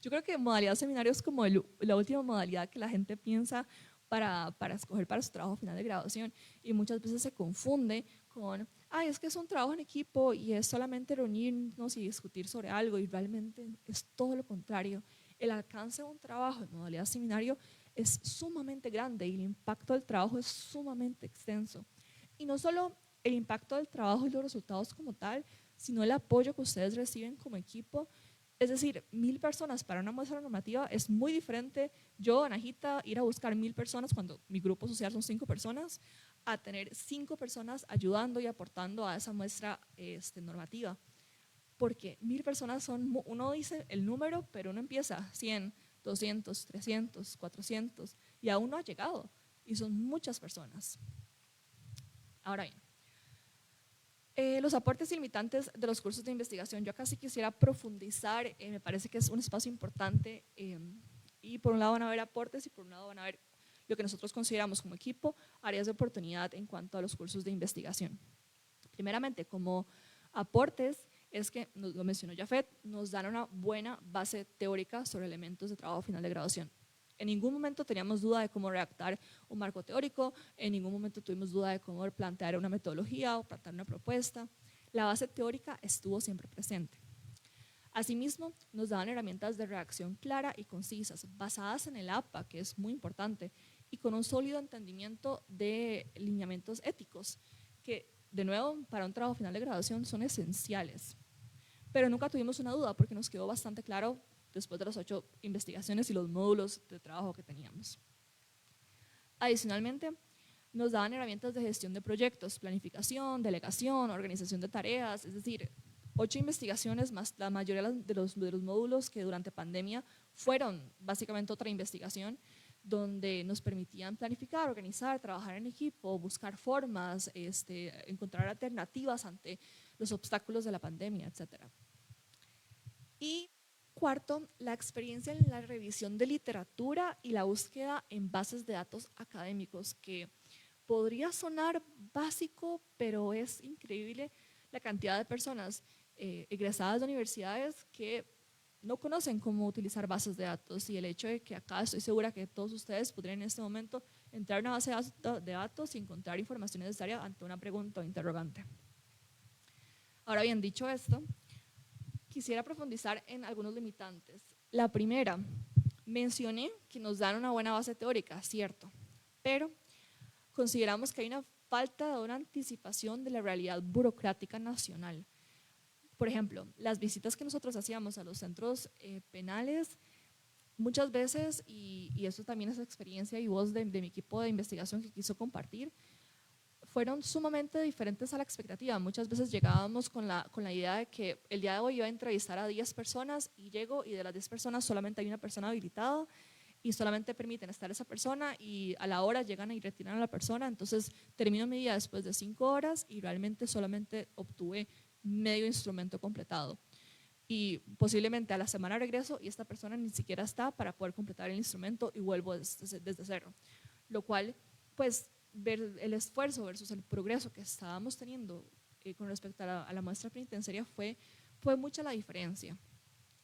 Speaker 5: yo creo que modalidad seminario es como la última modalidad que la gente piensa para escoger para su trabajo final de graduación, y muchas veces se confunde con, es que es un trabajo en equipo y es solamente reunirnos y discutir sobre algo, y realmente es todo lo contrario. El alcance de un trabajo en modalidad seminario es sumamente grande y el impacto del trabajo es sumamente extenso. Y no solo el impacto del trabajo y los resultados como tal, sino el apoyo que ustedes reciben como equipo. Es decir, 1000 personas para una muestra normativa es muy diferente. Yo, Anahita, ir a buscar 1000 personas cuando mi grupo social son 5 personas, a tener 5 personas ayudando y aportando a esa muestra normativa. Porque 1000 personas son, uno dice el número, pero uno empieza 100, 200, 300, 400 y aún no ha llegado. Y son muchas personas. Ahora bien, los aportes y limitantes de los cursos de investigación. Yo casi quisiera profundizar, me parece que es un espacio importante y por un lado van a haber aportes y por un lado van a haber lo que nosotros consideramos como equipo áreas de oportunidad en cuanto a los cursos de investigación. Primeramente, como aportes, es que, lo mencionó Jafet, nos dan una buena base teórica sobre elementos de trabajo final de graduación. En ningún momento teníamos duda de cómo redactar un marco teórico, en ningún momento tuvimos duda de cómo plantear una metodología o plantear una propuesta. La base teórica estuvo siempre presente. Asimismo, nos daban herramientas de redacción clara y concisas, basadas en el APA, que es muy importante, y con un sólido entendimiento de lineamientos éticos, que, de nuevo, para un trabajo final de graduación son esenciales. Pero nunca tuvimos una duda porque nos quedó bastante claro después de las 8 investigaciones y los módulos de trabajo que teníamos. Adicionalmente, nos daban herramientas de gestión de proyectos, planificación, delegación, organización de tareas, es decir, 8 investigaciones más la mayoría de los módulos que durante pandemia fueron básicamente otra investigación, donde nos permitían planificar, organizar, trabajar en equipo, buscar formas, encontrar alternativas ante los obstáculos de la pandemia, etc. Y cuarto, la experiencia en la revisión de literatura y la búsqueda en bases de datos académicos, que podría sonar básico, pero es increíble la cantidad de personas egresadas de universidades que no conocen cómo utilizar bases de datos, y el hecho de que acá estoy segura que todos ustedes podrían en este momento entrar a una base de datos y encontrar información necesaria ante una pregunta o interrogante. Ahora bien, dicho esto, quisiera profundizar en algunos limitantes. La primera, mencioné que nos dan una buena base teórica, cierto, pero consideramos que hay una falta de una anticipación de la realidad burocrática nacional. Por ejemplo, las visitas que nosotros hacíamos a los centros penales, muchas veces, y eso también es experiencia y voz de mi equipo de investigación que quiso compartir, fueron sumamente diferentes a la expectativa. Muchas veces llegábamos con la idea de que el día de hoy iba a entrevistar a 10 personas y llego y de las 10 personas solamente hay una persona habilitada y solamente permiten estar esa persona y a la hora llegan y retiran a la persona. Entonces termino mi día después de 5 horas y realmente solamente obtuve medio instrumento completado. Y posiblemente a la semana regreso y esta persona ni siquiera está para poder completar el instrumento y vuelvo desde cero. Lo cual, pues, ver el esfuerzo versus el progreso que estábamos teniendo con respecto a la muestra penitenciaria fue mucha la diferencia.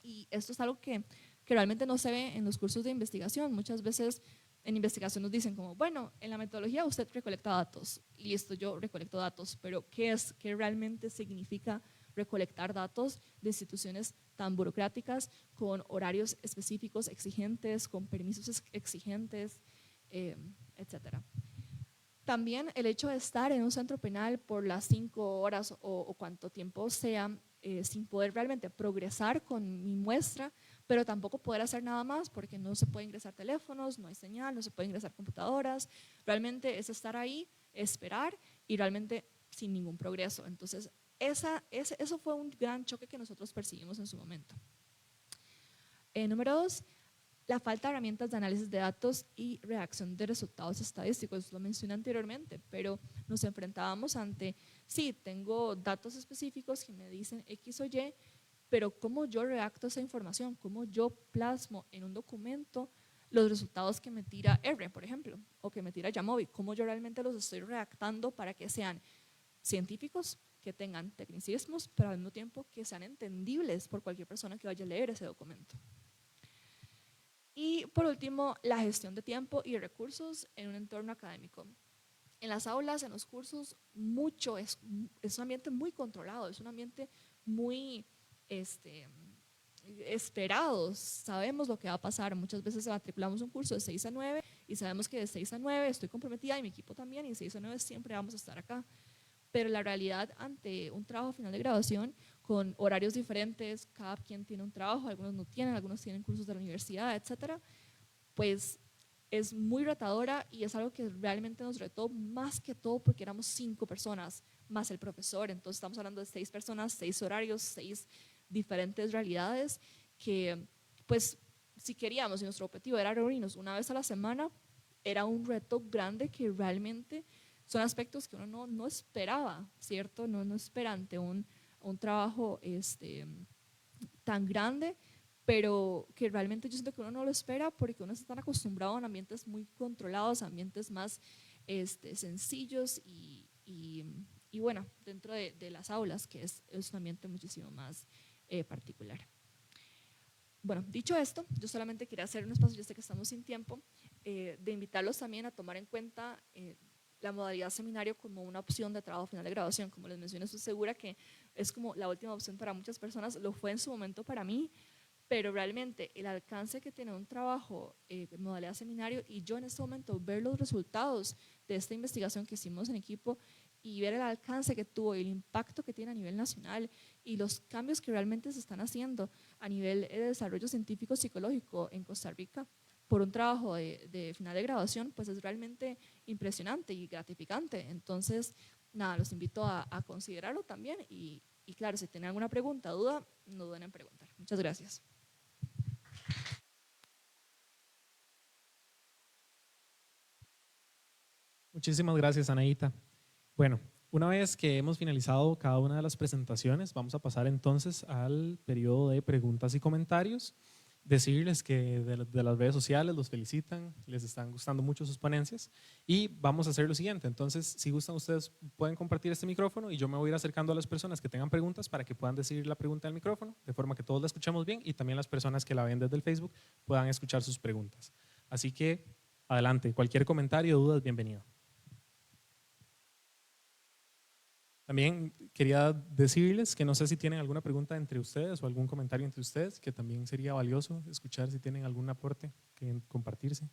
Speaker 5: Y esto es algo que realmente no se ve en los cursos de investigación. Muchas veces en investigación nos dicen como, bueno, en la metodología usted recolecta datos y listo, yo recolecto datos, pero ¿qué realmente significa recolectar datos de instituciones tan burocráticas, con horarios específicos exigentes, con permisos exigentes, etcétera? También el hecho de estar en un centro penal por las 5 horas o cuánto tiempo sea, sin poder realmente progresar con mi muestra, pero tampoco poder hacer nada más porque no se puede ingresar teléfonos, no hay señal, no se puede ingresar computadoras. Realmente es estar ahí, esperar y realmente sin ningún progreso. Entonces, eso fue un gran choque que nosotros percibimos en su momento. Número 2, la falta de herramientas de análisis de datos y redacción de resultados estadísticos. Lo mencioné anteriormente, pero nos enfrentábamos ante, sí, tengo datos específicos que me dicen X o Y, pero ¿cómo yo redacto esa información? ¿Cómo yo plasmo en un documento los resultados que me tira R, por ejemplo, o que me tira Yamovi? ¿Cómo yo realmente los estoy redactando para que sean científicos, que tengan tecnicismos, pero al mismo tiempo que sean entendibles por cualquier persona que vaya a leer ese documento? Y por último, la gestión de tiempo y recursos en un entorno académico. En las aulas, en los cursos, es un ambiente muy controlado, es un ambiente muy esperado. Sabemos lo que va a pasar. Muchas veces matriculamos un curso de 6 a 9 y sabemos que de 6 a 9 estoy comprometida y mi equipo también, y de 6 a 9 siempre vamos a estar acá. Pero la realidad ante un trabajo final de graduación con horarios diferentes, cada quien tiene un trabajo, algunos no tienen, algunos tienen cursos de la universidad, etcétera, pues es muy retadora y es algo que realmente nos retó más que todo porque éramos 5 personas más el profesor. Entonces estamos hablando de 6 personas, 6 horarios, 6 diferentes realidades que, pues, si queríamos y nuestro objetivo era reunirnos una vez a la semana, era un reto grande que realmente son aspectos que uno no esperaba, ¿cierto? No espera ante un trabajo tan grande, pero que realmente yo siento que uno no lo espera porque uno está tan acostumbrado a ambientes muy controlados, ambientes más sencillos y bueno, dentro de las aulas, que es un ambiente muchísimo más particular. Bueno, dicho esto, yo solamente quería hacer un espacio, yo sé que estamos sin tiempo, de invitarlos también a tomar en cuenta la modalidad seminario como una opción de trabajo final de graduación. Como les mencioné, estoy segura que es como la última opción para muchas personas, lo fue en su momento para mí, pero realmente el alcance que tiene un trabajo en modalidad seminario, y yo en este momento ver los resultados de esta investigación que hicimos en equipo y ver el alcance que tuvo y el impacto que tiene a nivel nacional y los cambios que realmente se están haciendo a nivel de desarrollo científico psicológico en Costa Rica por un trabajo de final de graduación, pues es realmente impresionante y gratificante. Entonces, nada, los invito a considerarlo también y claro, si tienen alguna pregunta o duda, no duden en preguntar. Muchas gracias.
Speaker 2: Muchísimas gracias, Anaíta. Bueno, una vez que hemos finalizado cada una de las presentaciones, vamos a pasar entonces al periodo de preguntas y comentarios. Decirles que de las redes sociales los felicitan, les están gustando mucho sus ponencias y vamos a hacer lo siguiente. Entonces, si gustan, ustedes pueden compartir este micrófono y yo me voy a ir acercando a las personas que tengan preguntas para que puedan decir la pregunta del micrófono, de forma que todos la escuchemos bien y también las personas que la ven desde el Facebook puedan escuchar sus preguntas. Así que, adelante, cualquier comentario o duda es bienvenido. También quería decirles que no sé si tienen alguna pregunta entre ustedes o algún comentario entre ustedes, que también sería valioso escuchar si tienen algún aporte que compartirse.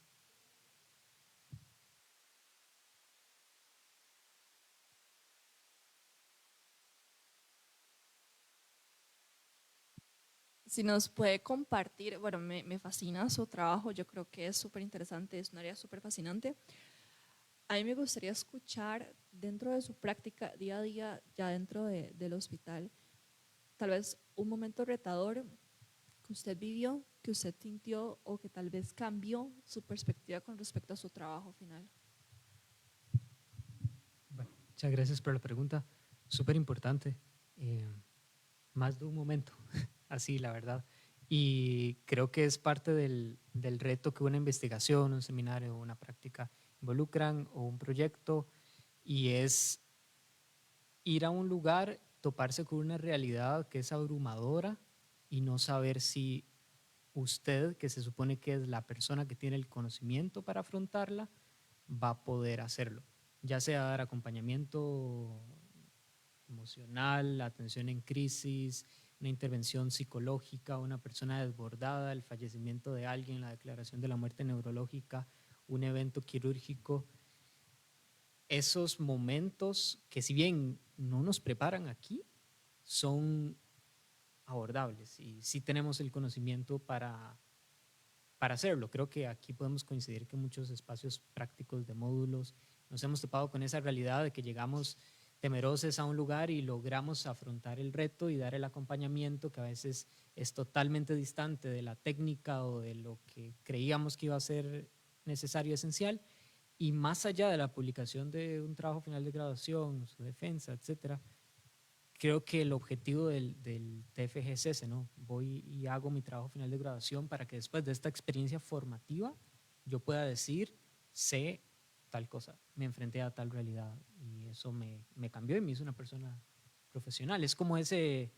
Speaker 5: Si nos puede compartir, bueno, me fascina su trabajo, yo creo que es súper interesante, es un área súper fascinante. A mí me gustaría escuchar dentro de su práctica día a día, ya dentro del hospital, tal vez un momento retador que usted vivió, que usted sintió o que tal vez cambió su perspectiva con respecto a su trabajo final.
Speaker 4: Bueno, muchas gracias por la pregunta, súper importante, más de un momento, así la verdad. Y creo que es parte del reto que una investigación, un seminario, una práctica involucran o un proyecto, y es ir a un lugar, toparse con una realidad que es abrumadora y no saber si usted, que se supone que es la persona que tiene el conocimiento para afrontarla, va a poder hacerlo, ya sea dar acompañamiento emocional, atención en crisis, una intervención psicológica, una persona desbordada, el fallecimiento de alguien, la declaración de la muerte neurológica, un evento quirúrgico. Esos momentos que, si bien no nos preparan aquí, son abordables y sí tenemos el conocimiento para hacerlo. Creo que aquí podemos coincidir que muchos espacios prácticos de módulos nos hemos topado con esa realidad de que llegamos temerosos a un lugar y logramos afrontar el reto y dar el acompañamiento que a veces es totalmente distante de la técnica o de lo que creíamos que iba a ser necesario, esencial, y más allá de la publicación de un trabajo final de graduación, su defensa, etcétera. Creo que el objetivo del TFG es ese, ¿no? Voy y hago mi trabajo final de graduación para que después de esta experiencia formativa yo pueda decir, sé tal cosa, me enfrenté a tal realidad y eso me cambió y me hizo una persona profesional. Es como ese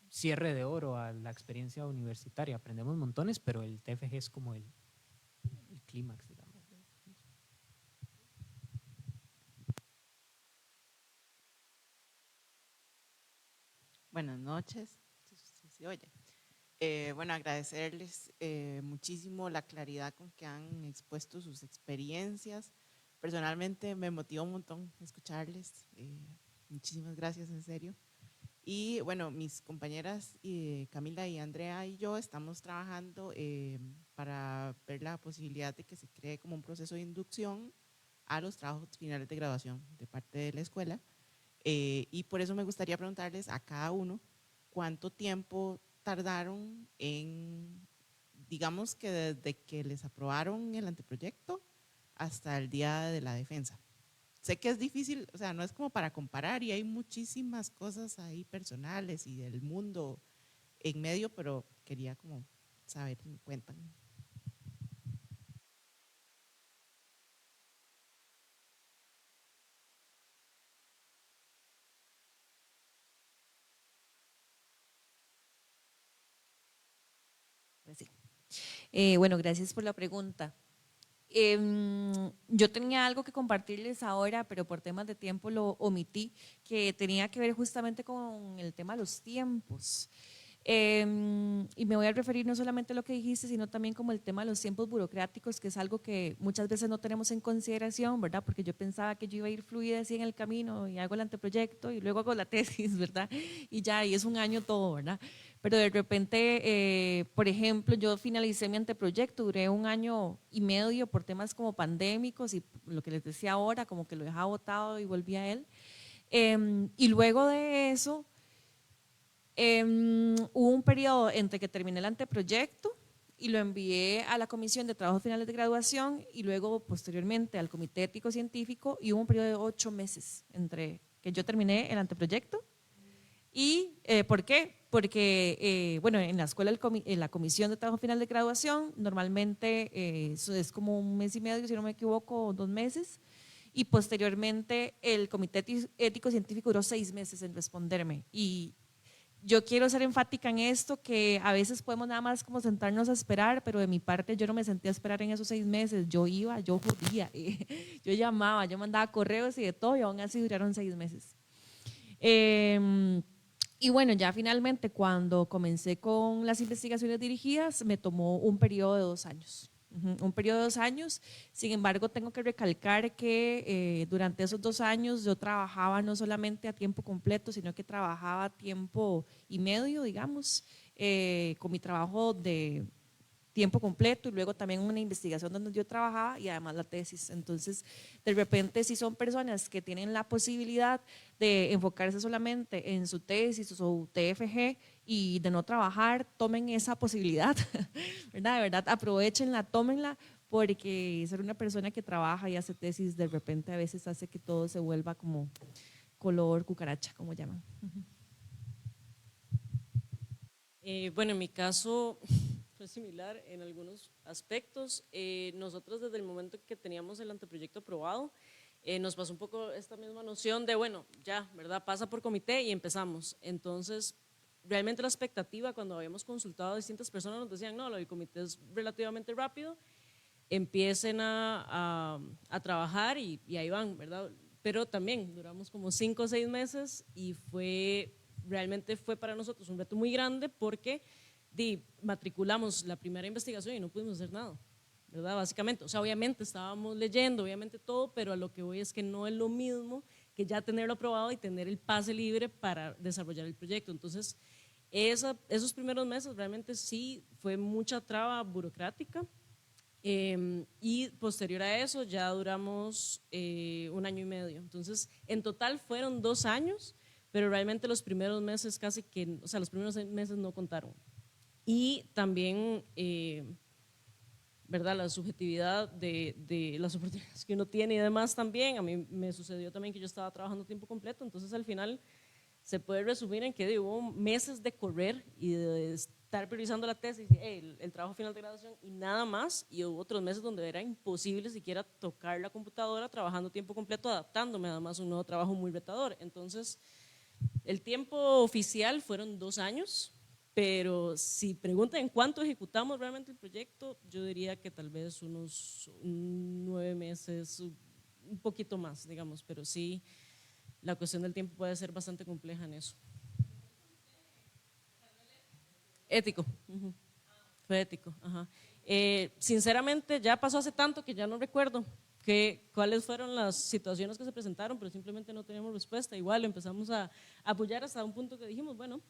Speaker 4: cierre de oro a la experiencia universitaria. Aprendemos montones, pero el TFG es como el clímax, digamos.
Speaker 6: Buenas noches, si se oye. Bueno, agradecerles muchísimo la claridad con que han expuesto sus experiencias. Personalmente me motivó un montón escucharles. Muchísimas gracias, en serio. Y bueno, mis compañeras Camila y Andrea y yo estamos trabajando para ver la posibilidad de que se cree como un proceso de inducción a los trabajos finales de graduación de parte de la escuela. Y por eso me gustaría preguntarles a cada uno cuánto tiempo tardaron en, digamos que desde que les aprobaron el anteproyecto hasta el día de la defensa. Sé que es difícil, o sea, no es como para comparar y hay muchísimas cosas ahí personales y del mundo en medio, pero quería como saber si me cuentan.
Speaker 1: Pues sí. Bueno, gracias por la pregunta. Yo tenía algo que compartirles ahora, pero por temas de tiempo lo omití, que tenía que ver justamente con el tema de los tiempos. Y me voy a referir no solamente a lo que dijiste, sino también como el tema de los tiempos burocráticos, que es algo que muchas veces no tenemos en consideración, ¿verdad? Porque yo pensaba que yo iba a ir fluida así en el camino y hago el anteproyecto y luego hago la tesis, ¿verdad? Y ya, y es un año todo, ¿verdad? Pero de repente, por ejemplo, yo finalicé mi anteproyecto, duré 1 año y medio por temas como pandémicos y lo que les decía ahora, como que lo dejaba botado y volví a él. Y luego de eso, hubo un periodo entre que terminé el anteproyecto y lo envié a la Comisión de Trabajos Finales de Graduación y luego posteriormente al Comité Ético Científico, y hubo un periodo de 8 meses entre que yo terminé el anteproyecto. ¿Y por qué? Porque, bueno, en la escuela, en la Comisión de Trabajo Final de Graduación, normalmente eso es como 1 mes y medio, si no me equivoco, 2 meses, y posteriormente el Comité Ético Científico duró 6 meses en responderme. Y yo quiero ser enfática en esto, que a veces podemos nada más como sentarnos a esperar, pero de mi parte yo no me senté a esperar en esos 6 meses, yo iba, yo jodía, yo llamaba, yo mandaba correos y de todo, y aún así duraron 6 meses. Y bueno, ya finalmente cuando comencé con las investigaciones dirigidas me tomó un periodo de 2 años. Un periodo de 2 años. Sin embargo, tengo que recalcar que durante esos 2 años yo trabajaba no solamente a tiempo completo, sino que trabajaba a tiempo y medio, digamos, con mi trabajo de tiempo completo y luego también una investigación donde yo trabajaba y además la tesis. Entonces, de repente, si son personas que tienen la posibilidad de enfocarse solamente en su tesis o su TFG y de no trabajar, tomen esa posibilidad, ¿verdad? De verdad, aprovechenla, tómenla, porque ser una persona que trabaja y hace tesis de repente a veces hace que todo se vuelva como color cucaracha, como llaman.
Speaker 3: Bueno, en mi caso fue similar en algunos aspectos. Nosotros desde el momento que teníamos el anteproyecto aprobado, nos pasó un poco esta misma noción de, bueno, ya, ¿verdad? Pasa por comité y empezamos. Entonces, realmente la expectativa cuando habíamos consultado a distintas personas nos decían, no, lo del comité es relativamente rápido, empiecen a trabajar y ahí van, ¿verdad? Pero también duramos como 5 o 6 meses y realmente fue para nosotros un reto muy grande porque matriculamos la primera investigación y no pudimos hacer nada, ¿verdad? Básicamente, o sea, obviamente estábamos leyendo, obviamente todo, pero a lo que voy es que no es lo mismo que ya tenerlo aprobado y tener el pase libre para desarrollar el proyecto. Entonces, esos primeros meses realmente sí fue mucha traba burocrática, Y posterior a eso ya duramos 1 año y medio. Entonces, en total fueron 2 años, pero realmente los primeros meses casi que, o sea, los primeros meses no contaron. Y también, ¿verdad? La subjetividad de las oportunidades que uno tiene y demás también. A mí me sucedió también que yo estaba trabajando tiempo completo, entonces al final se puede resumir en que hubo meses de correr y de estar priorizando la tesis, el trabajo final de graduación y nada más, y hubo otros meses donde era imposible siquiera tocar la computadora trabajando tiempo completo, adaptándome además a un nuevo trabajo muy retador. Entonces, el tiempo oficial fueron 2 años, pero si preguntan en cuánto ejecutamos realmente el proyecto, yo diría que tal vez unos 9 meses, un poquito más, digamos, pero sí, la cuestión del tiempo puede ser bastante compleja en eso. Ético, fue ético. Ajá. Sinceramente, ya pasó hace tanto que ya no recuerdo cuáles fueron las situaciones que se presentaron, pero simplemente no teníamos respuesta. Igual empezamos a apoyar hasta un punto que dijimos, bueno,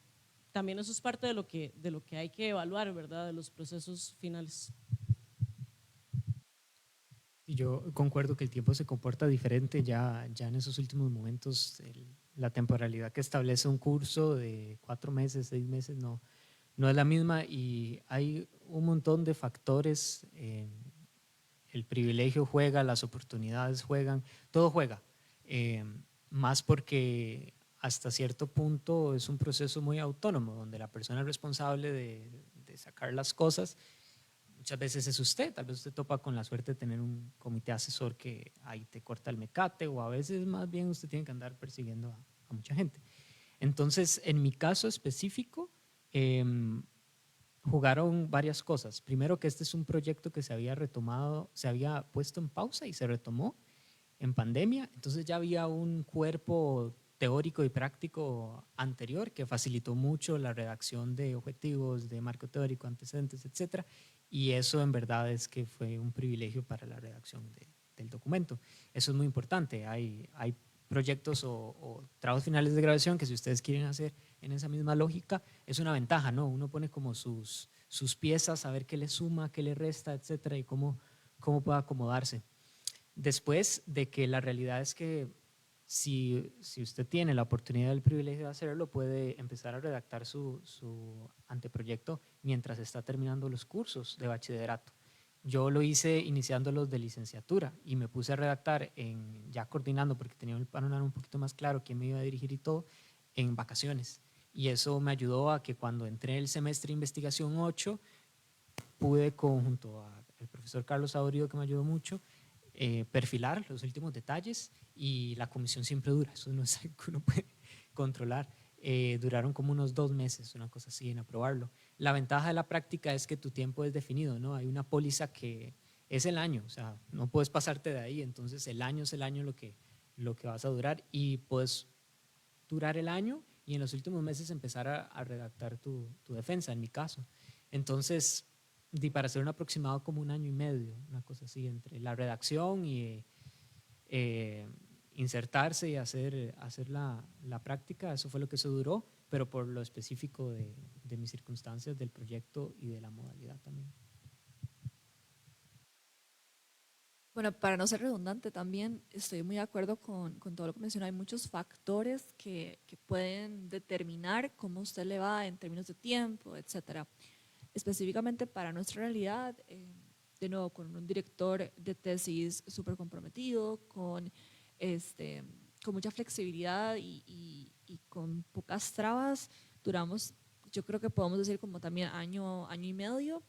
Speaker 3: también eso es parte de lo que hay que evaluar, ¿verdad? De los procesos finales.
Speaker 4: Y yo concuerdo que el tiempo se comporta diferente ya en esos últimos momentos. La temporalidad que establece un curso de 4 meses, 6 meses, no es la misma y hay un montón de factores. El privilegio juega, las oportunidades juegan, todo juega. Más porque hasta cierto punto es un proceso muy autónomo, donde la persona responsable de sacar las cosas muchas veces es usted. Tal vez usted topa con la suerte de tener un comité asesor que ahí te corta el mecate, o a veces más bien usted tiene que andar persiguiendo a mucha gente. Entonces, en mi caso específico, jugaron varias cosas. Primero, que este es un proyecto que se había retomado, se había puesto en pausa y se retomó en pandemia. Entonces ya había un cuerpo teórico y práctico anterior que facilitó mucho la redacción de objetivos, de marco teórico, antecedentes, etcétera. Y eso en verdad es que fue un privilegio para la redacción del documento. Eso es muy importante. Hay proyectos o trabajos finales de graduación que, si ustedes quieren hacer en esa misma lógica, es una ventaja, ¿no? Uno pone como sus piezas, a ver qué le suma, qué le resta, etcétera, y cómo puede acomodarse. Después de que la realidad es que si usted tiene la oportunidad, el privilegio de hacerlo, puede empezar a redactar su anteproyecto mientras está terminando los cursos de bachillerato. Yo lo hice iniciando los de licenciatura y me puse a redactar ya coordinando, porque tenía el panorama un poquito más claro quién me iba a dirigir y todo, en vacaciones. Y eso me ayudó a que cuando entré el semestre de investigación 8, pude, junto al profesor Carlos Aurido, que me ayudó mucho, perfilar los últimos detalles, y la comisión siempre dura, eso no es algo que uno puede controlar. Duraron como unos 2 meses, una cosa así, en aprobarlo. La ventaja de la práctica es que tu tiempo es definido, ¿no? Hay una póliza que es el año, o sea, no puedes pasarte de ahí, entonces el año es el año lo que vas a durar, y puedes durar el año y en los últimos meses empezar a redactar tu defensa, en mi caso. Entonces, para hacer un aproximado, como 1 año y medio, una cosa así, entre la redacción y insertarse y hacer la práctica. Eso fue lo que se duró, pero por lo específico de mis circunstancias, del proyecto y de la modalidad también.
Speaker 5: Bueno, para no ser redundante también, estoy muy de acuerdo con todo lo que mencionó. Hay muchos factores que pueden determinar cómo usted le va en términos de tiempo, etcétera. Específicamente para nuestra realidad, de nuevo, con un director de tesis súper comprometido, con mucha flexibilidad y con pocas trabas, duramos, yo creo que podemos decir como también año y medio.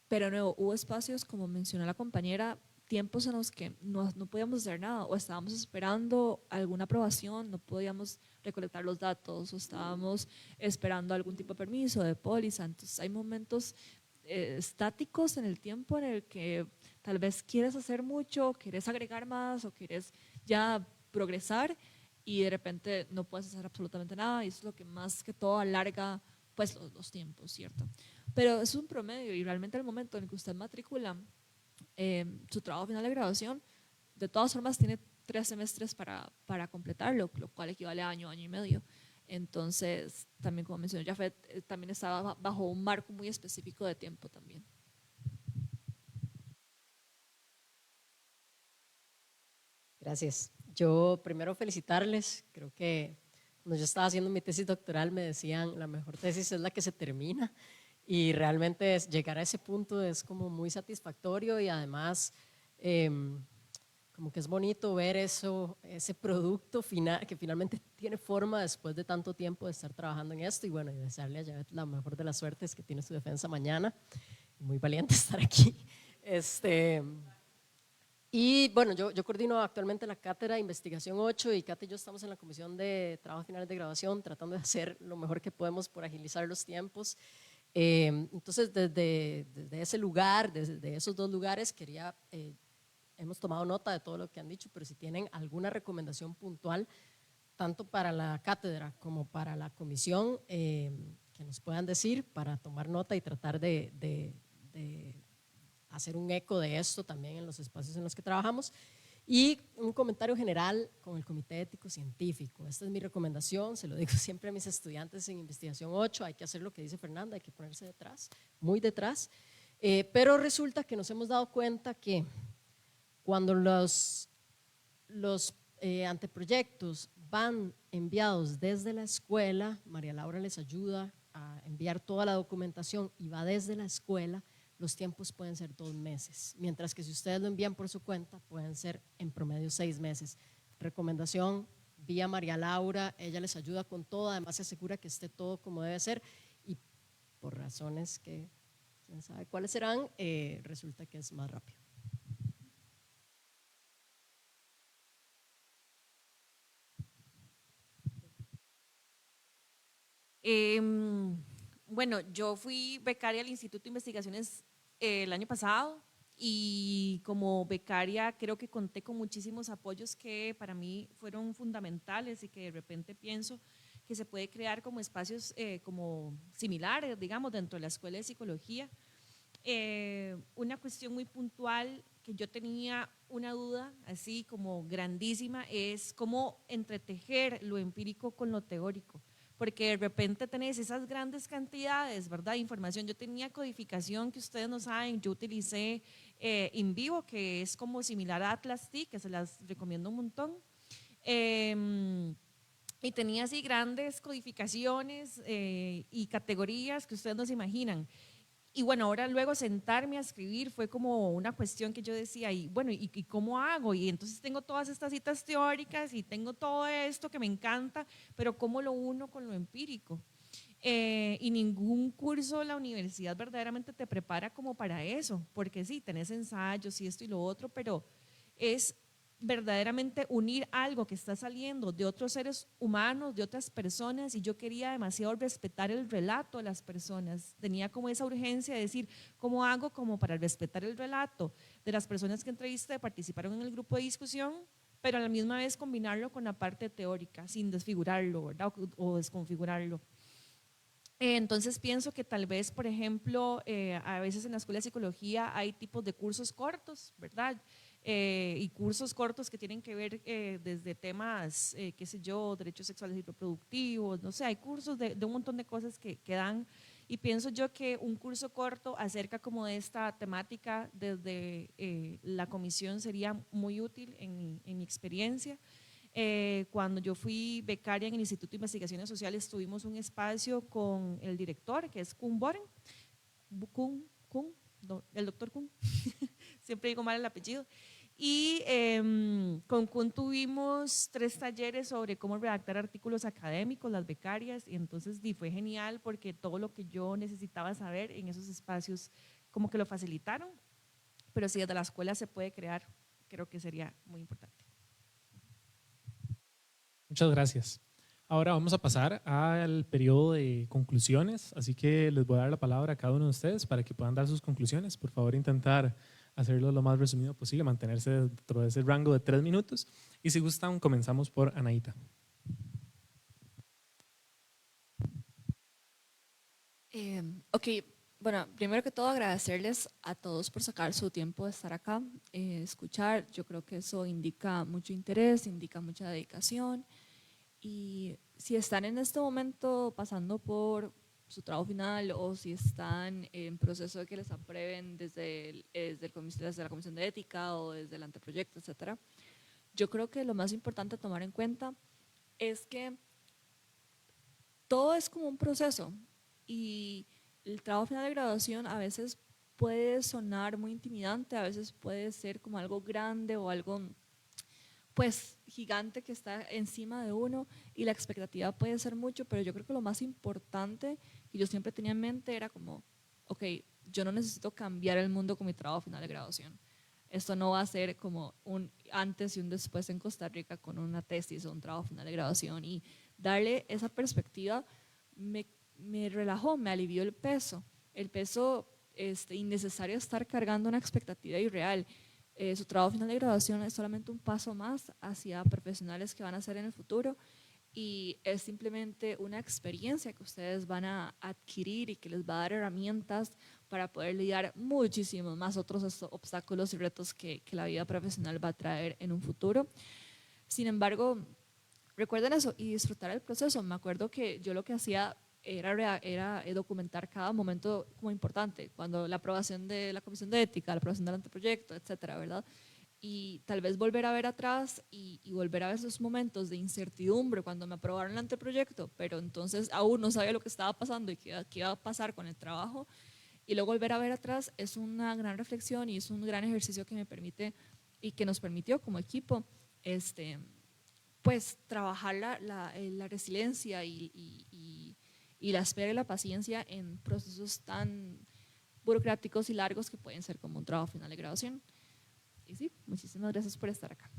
Speaker 5: Pero no, hubo espacios, como mencionó la compañera, tiempos en los que no podíamos hacer nada, o estábamos esperando alguna aprobación, no podíamos recolectar los datos, o estábamos esperando algún tipo de permiso, de póliza. Entonces hay momentos estáticos en el tiempo en el que tal vez quieres hacer mucho, quieres agregar más o quieres ya progresar, y de repente no puedes hacer absolutamente nada, y eso es lo que más que todo alarga pues los tiempos, ¿cierto? Pero es un promedio, y realmente el momento en el que usted matricula su trabajo final de graduación, de todas formas tiene 3 semestres para completarlo, lo cual equivale a año y medio. Entonces, también como mencionó Jafet, también estaba bajo un marco muy específico de tiempo también.
Speaker 7: Gracias. Yo primero felicitarles. Creo que cuando yo estaba haciendo mi tesis doctoral me decían la mejor tesis es la que se termina y realmente llegar a ese punto es como muy satisfactorio y además como que es bonito ver eso, ese producto final que finalmente tiene forma después de tanto tiempo de estar trabajando en esto y bueno, y desearle a Yavet la mejor de las suertes que tiene su defensa mañana. Muy valiente estar aquí. Y bueno, yo coordino actualmente la cátedra de investigación 8 y Kate y yo estamos en la comisión de trabajos finales de graduación tratando de hacer lo mejor que podemos por agilizar los tiempos. Entonces, desde ese lugar, desde esos dos lugares, hemos tomado nota de todo lo que han dicho, pero si tienen alguna recomendación puntual, tanto para la cátedra como para la comisión, que nos puedan decir para tomar nota y tratar de hacer un eco de esto también en los espacios en los que trabajamos. Y un comentario general con el Comité Ético Científico. Esta es mi recomendación, se lo digo siempre a mis estudiantes en investigación 8, hay que hacer lo que dice Fernanda, hay que ponerse detrás, muy detrás. Pero resulta que nos hemos dado cuenta que cuando los anteproyectos van enviados desde la escuela, María Laura les ayuda a enviar toda la documentación y va desde la escuela, los tiempos pueden ser 2 meses, mientras que si ustedes lo envían por su cuenta pueden ser en promedio 6 meses. Recomendación vía María Laura, ella les ayuda con todo, además se asegura que esté todo como debe ser y por razones que quién sabe cuáles serán, resulta que es más rápido.
Speaker 1: Bueno, yo fui becaria al Instituto de Investigaciones el año pasado y como becaria creo que conté con muchísimos apoyos que para mí fueron fundamentales y que de repente pienso que se puede crear como espacios como similares, digamos, dentro de la Escuela de Psicología. Una cuestión muy puntual que yo tenía una duda así como grandísima es cómo entretejer lo empírico con lo teórico, porque de repente tenés esas grandes cantidades, ¿verdad?, de información. Yo tenía codificación que ustedes no saben, yo utilicé InVivo, que es como similar a Atlas-T, que se las recomiendo un montón. Y tenía así grandes codificaciones y categorías que ustedes no se imaginan. Y bueno, ahora luego sentarme a escribir fue como una cuestión que yo decía, y bueno, ¿y cómo hago? Y entonces tengo todas estas citas teóricas y tengo todo esto que me encanta, pero ¿cómo lo uno con lo empírico? Y ningún curso de la universidad verdaderamente te prepara como para eso, porque sí, tenés ensayos y esto y lo otro, pero es verdaderamente unir algo que está saliendo de otros seres humanos, de otras personas, y yo quería demasiado respetar el relato de las personas. Tenía como esa urgencia de decir, ¿cómo hago como para respetar el relato de las personas que entrevisté, participaron en el grupo de discusión, pero a la misma vez combinarlo con la parte teórica, sin desfigurarlo, ¿verdad?, o desconfigurarlo? Entonces pienso que tal vez, por ejemplo, a veces en la Escuela de Psicología hay tipos de cursos cortos, ¿verdad? Y cursos cortos que tienen que ver desde temas, qué sé yo, derechos sexuales y reproductivos, no sé, hay cursos de un montón de cosas que dan, y pienso yo que un curso corto acerca como de esta temática desde la comisión sería muy útil en mi experiencia. Cuando yo fui becaria en el Instituto de Investigaciones Sociales tuvimos un espacio con el director, que es Kuhn Boren, el doctor Kuhn, siempre digo mal el apellido, y con Kuhn tuvimos 3 talleres sobre cómo redactar artículos académicos, las becarias, y entonces fue genial porque todo lo que yo necesitaba saber en esos espacios como que lo facilitaron, pero si desde la escuela se puede crear, creo que sería muy importante.
Speaker 2: Muchas gracias. Ahora vamos a pasar al periodo de conclusiones, así que les voy a dar la palabra a cada uno de ustedes para que puedan dar sus conclusiones. Por favor, intentar hacerlo lo más resumido posible, mantenerse dentro de ese rango de 3 minutos. Y si gustan, comenzamos por Anaíta.
Speaker 5: Ok, bueno, primero que todo agradecerles a todos por sacar su tiempo de estar acá, escuchar. Yo creo que eso indica mucho interés, indica mucha dedicación. Y si están en este momento pasando por su trabajo final o si están en proceso de que les aprueben desde la Comisión de Ética o desde el anteproyecto, etcétera, yo creo que lo más importante a tomar en cuenta es que todo es como un proceso y el trabajo final de graduación a veces puede sonar muy intimidante, a veces puede ser como algo grande o algo pues gigante que está encima de uno y la expectativa puede ser mucho, pero yo creo que lo más importante que yo siempre tenía en mente era como, ok, yo no necesito cambiar el mundo con mi trabajo final de graduación. Esto no va a ser como un antes y un después en Costa Rica con una tesis o un trabajo final de graduación, y darle esa perspectiva me relajó, me alivió el peso innecesario de estar cargando una expectativa irreal. Su trabajo final de graduación es solamente un paso más hacia profesionales que van a ser en el futuro y es simplemente una experiencia que ustedes van a adquirir y que les va a dar herramientas para poder lidiar muchísimos más otros obstáculos y retos que la vida profesional va a traer en un futuro. Sin embargo, recuerden eso y disfrutar el proceso. Me acuerdo que yo lo que hacía era documentar cada momento como importante, cuando la aprobación de la comisión de ética, la aprobación del anteproyecto, etcétera, ¿verdad? Y tal vez volver a ver atrás y volver a ver esos momentos de incertidumbre cuando me aprobaron el anteproyecto, pero entonces aún no sabía lo que estaba pasando y qué iba a pasar con el trabajo. Y luego volver a ver atrás es una gran reflexión y es un gran ejercicio que me permite y que nos permitió como equipo pues trabajar la resiliencia y la espera y la paciencia en procesos tan burocráticos y largos que pueden ser como un trabajo final de graduación. Y sí, muchísimas gracias por estar acá.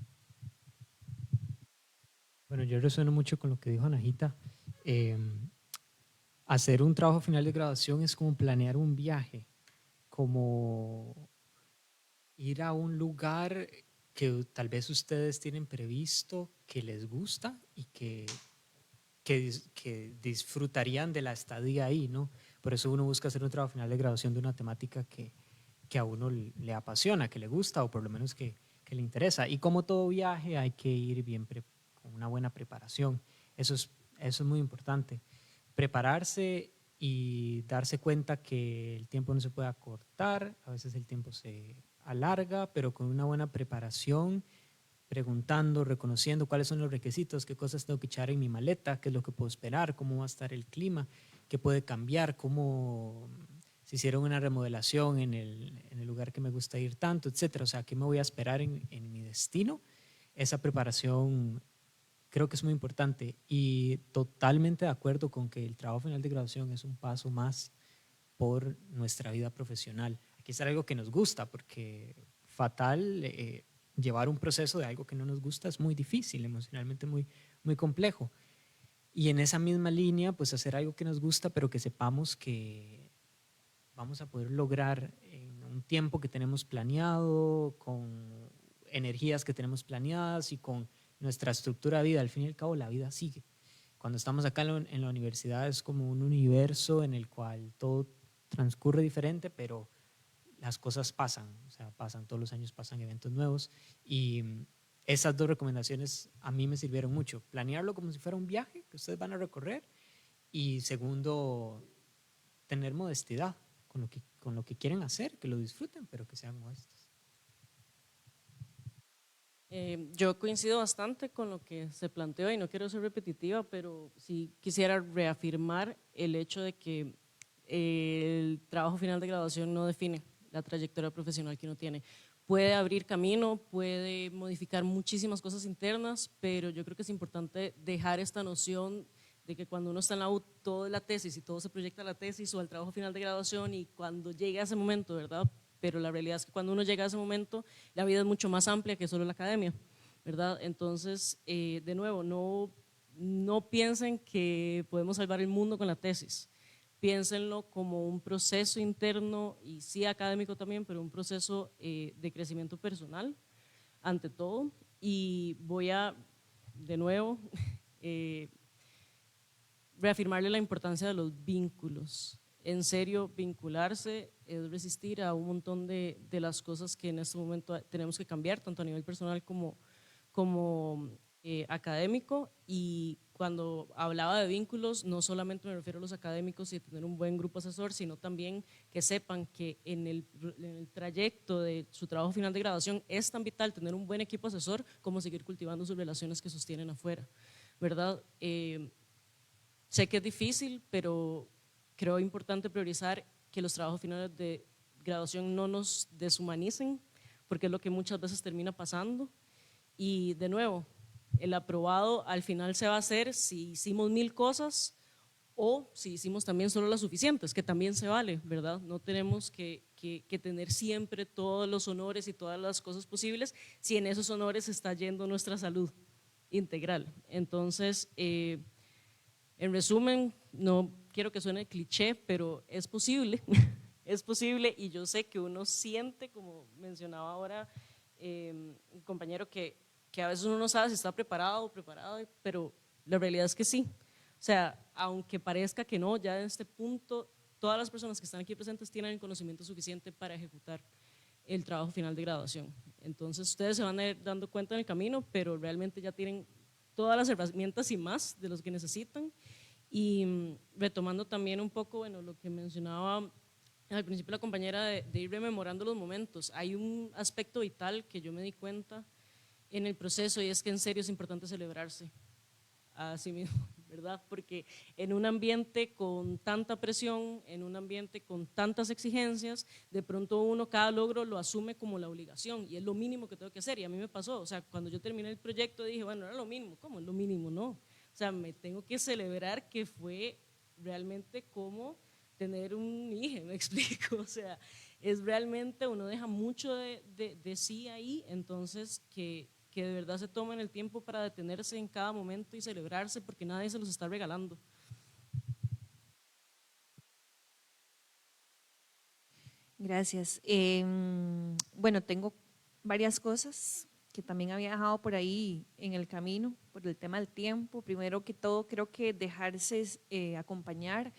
Speaker 4: Bueno, yo resueno mucho con lo que dijo Anahita. Hacer un trabajo final de graduación es como planear un viaje, como ir a un lugar que tal vez ustedes tienen previsto, que les gusta y que disfrutarían de la estadía ahí, ¿no? Por eso uno busca hacer un trabajo final de graduación de una temática que a uno le apasiona, que le gusta o por lo menos que le interesa. Y como todo viaje hay que ir bien con una buena preparación. Eso es muy importante. Prepararse y darse cuenta que el tiempo no se puede acortar, a veces el tiempo se alarga, pero con una buena preparación, preguntando, reconociendo cuáles son los requisitos, qué cosas tengo que echar en mi maleta, qué es lo que puedo esperar, cómo va a estar el clima, qué puede cambiar, cómo si hicieron una remodelación en el lugar que me gusta ir tanto, etcétera. O sea, qué me voy a esperar en mi destino. Esa preparación creo que es muy importante y totalmente de acuerdo con que el trabajo final de graduación es un paso más por nuestra vida profesional. Hay que hacer algo que nos gusta, porque fatal llevar un proceso de algo que no nos gusta es muy difícil, emocionalmente muy, muy complejo. Y en esa misma línea, pues hacer algo que nos gusta, pero que sepamos que vamos a poder lograr en un tiempo que tenemos planeado, con energías que tenemos planeadas y con nuestra estructura de vida. Al fin y al cabo, la vida sigue. Cuando estamos acá en la universidad es como un universo en el cual todo transcurre diferente, pero las cosas pasan, o sea, todos los años pasan eventos nuevos y esas dos recomendaciones a mí me sirvieron mucho. Planearlo como si fuera un viaje que ustedes van a recorrer y segundo, tener modestidad con lo que quieren hacer, que lo disfruten, pero que sean modestos.
Speaker 3: Yo coincido bastante con lo que se planteó y no quiero ser repetitiva, pero sí quisiera reafirmar el hecho de que el trabajo final de graduación no define la trayectoria profesional que uno tiene. Puede abrir camino, puede modificar muchísimas cosas internas, pero yo creo que es importante dejar esta noción de que cuando uno está en la U, todo es la tesis y todo se proyecta a la tesis o al trabajo final de graduación, y cuando llegue a ese momento, ¿verdad? Pero la realidad es que cuando uno llega a ese momento, la vida es mucho más amplia que solo la academia, ¿verdad? Entonces, de nuevo, no piensen que podemos salvar el mundo con la tesis. Piénsenlo como un proceso interno y sí académico también, pero un proceso de crecimiento personal ante todo. Y voy a, de nuevo, reafirmarle la importancia de los vínculos. En serio, vincularse es resistir a un montón de las cosas que en este momento tenemos que cambiar, tanto a nivel personal como académico, y cuando hablaba de vínculos, no solamente me refiero a los académicos y tener un buen grupo asesor, sino también que sepan que en el trayecto de su trabajo final de graduación es tan vital tener un buen equipo asesor como seguir cultivando sus relaciones que sostienen afuera, ¿verdad? Sé que es difícil, pero creo importante priorizar que los trabajos finales de graduación no nos deshumanicen, porque es lo que muchas veces termina pasando. Y de nuevo, el aprobado al final se va a hacer si hicimos 1000 cosas o si hicimos también solo las suficientes, que también se vale, ¿verdad? No tenemos que tener siempre todos los honores y todas las cosas posibles si en esos honores está yendo nuestra salud integral. Entonces, en resumen, no quiero que suene cliché, pero es posible, es posible, y yo sé que uno siente, como mencionaba ahora un compañero, que a veces uno no sabe si está preparado, pero la realidad es que sí. O sea, aunque parezca que no, ya en este punto todas las personas que están aquí presentes tienen el conocimiento suficiente para ejecutar el trabajo final de graduación. Entonces ustedes se van a ir dando cuenta en el camino, pero realmente ya tienen todas las herramientas y más de los que necesitan. Y retomando también un poco, bueno, lo que mencionaba al principio la compañera de ir rememorando los momentos, hay un aspecto vital que yo me di cuenta en el proceso, y es que en serio es importante celebrarse a sí mismo, ¿verdad? Porque en un ambiente con tanta presión, en un ambiente con tantas exigencias, de pronto uno cada logro lo asume como la obligación y es lo mínimo que tengo que hacer. Y a mí me pasó, o sea, cuando yo terminé el proyecto dije, bueno, era lo mínimo. ¿Cómo es lo mínimo? No. O sea, me tengo que celebrar que fue realmente como tener un hijo, me explico. O sea, es realmente, uno deja mucho de sí ahí, entonces que de verdad se tomen el tiempo para detenerse en cada momento y celebrarse, porque nadie se los está regalando.
Speaker 1: Gracias. Bueno, tengo varias cosas que también había dejado por ahí en el camino, por el tema del tiempo. Primero que todo, creo que dejarse acompañar.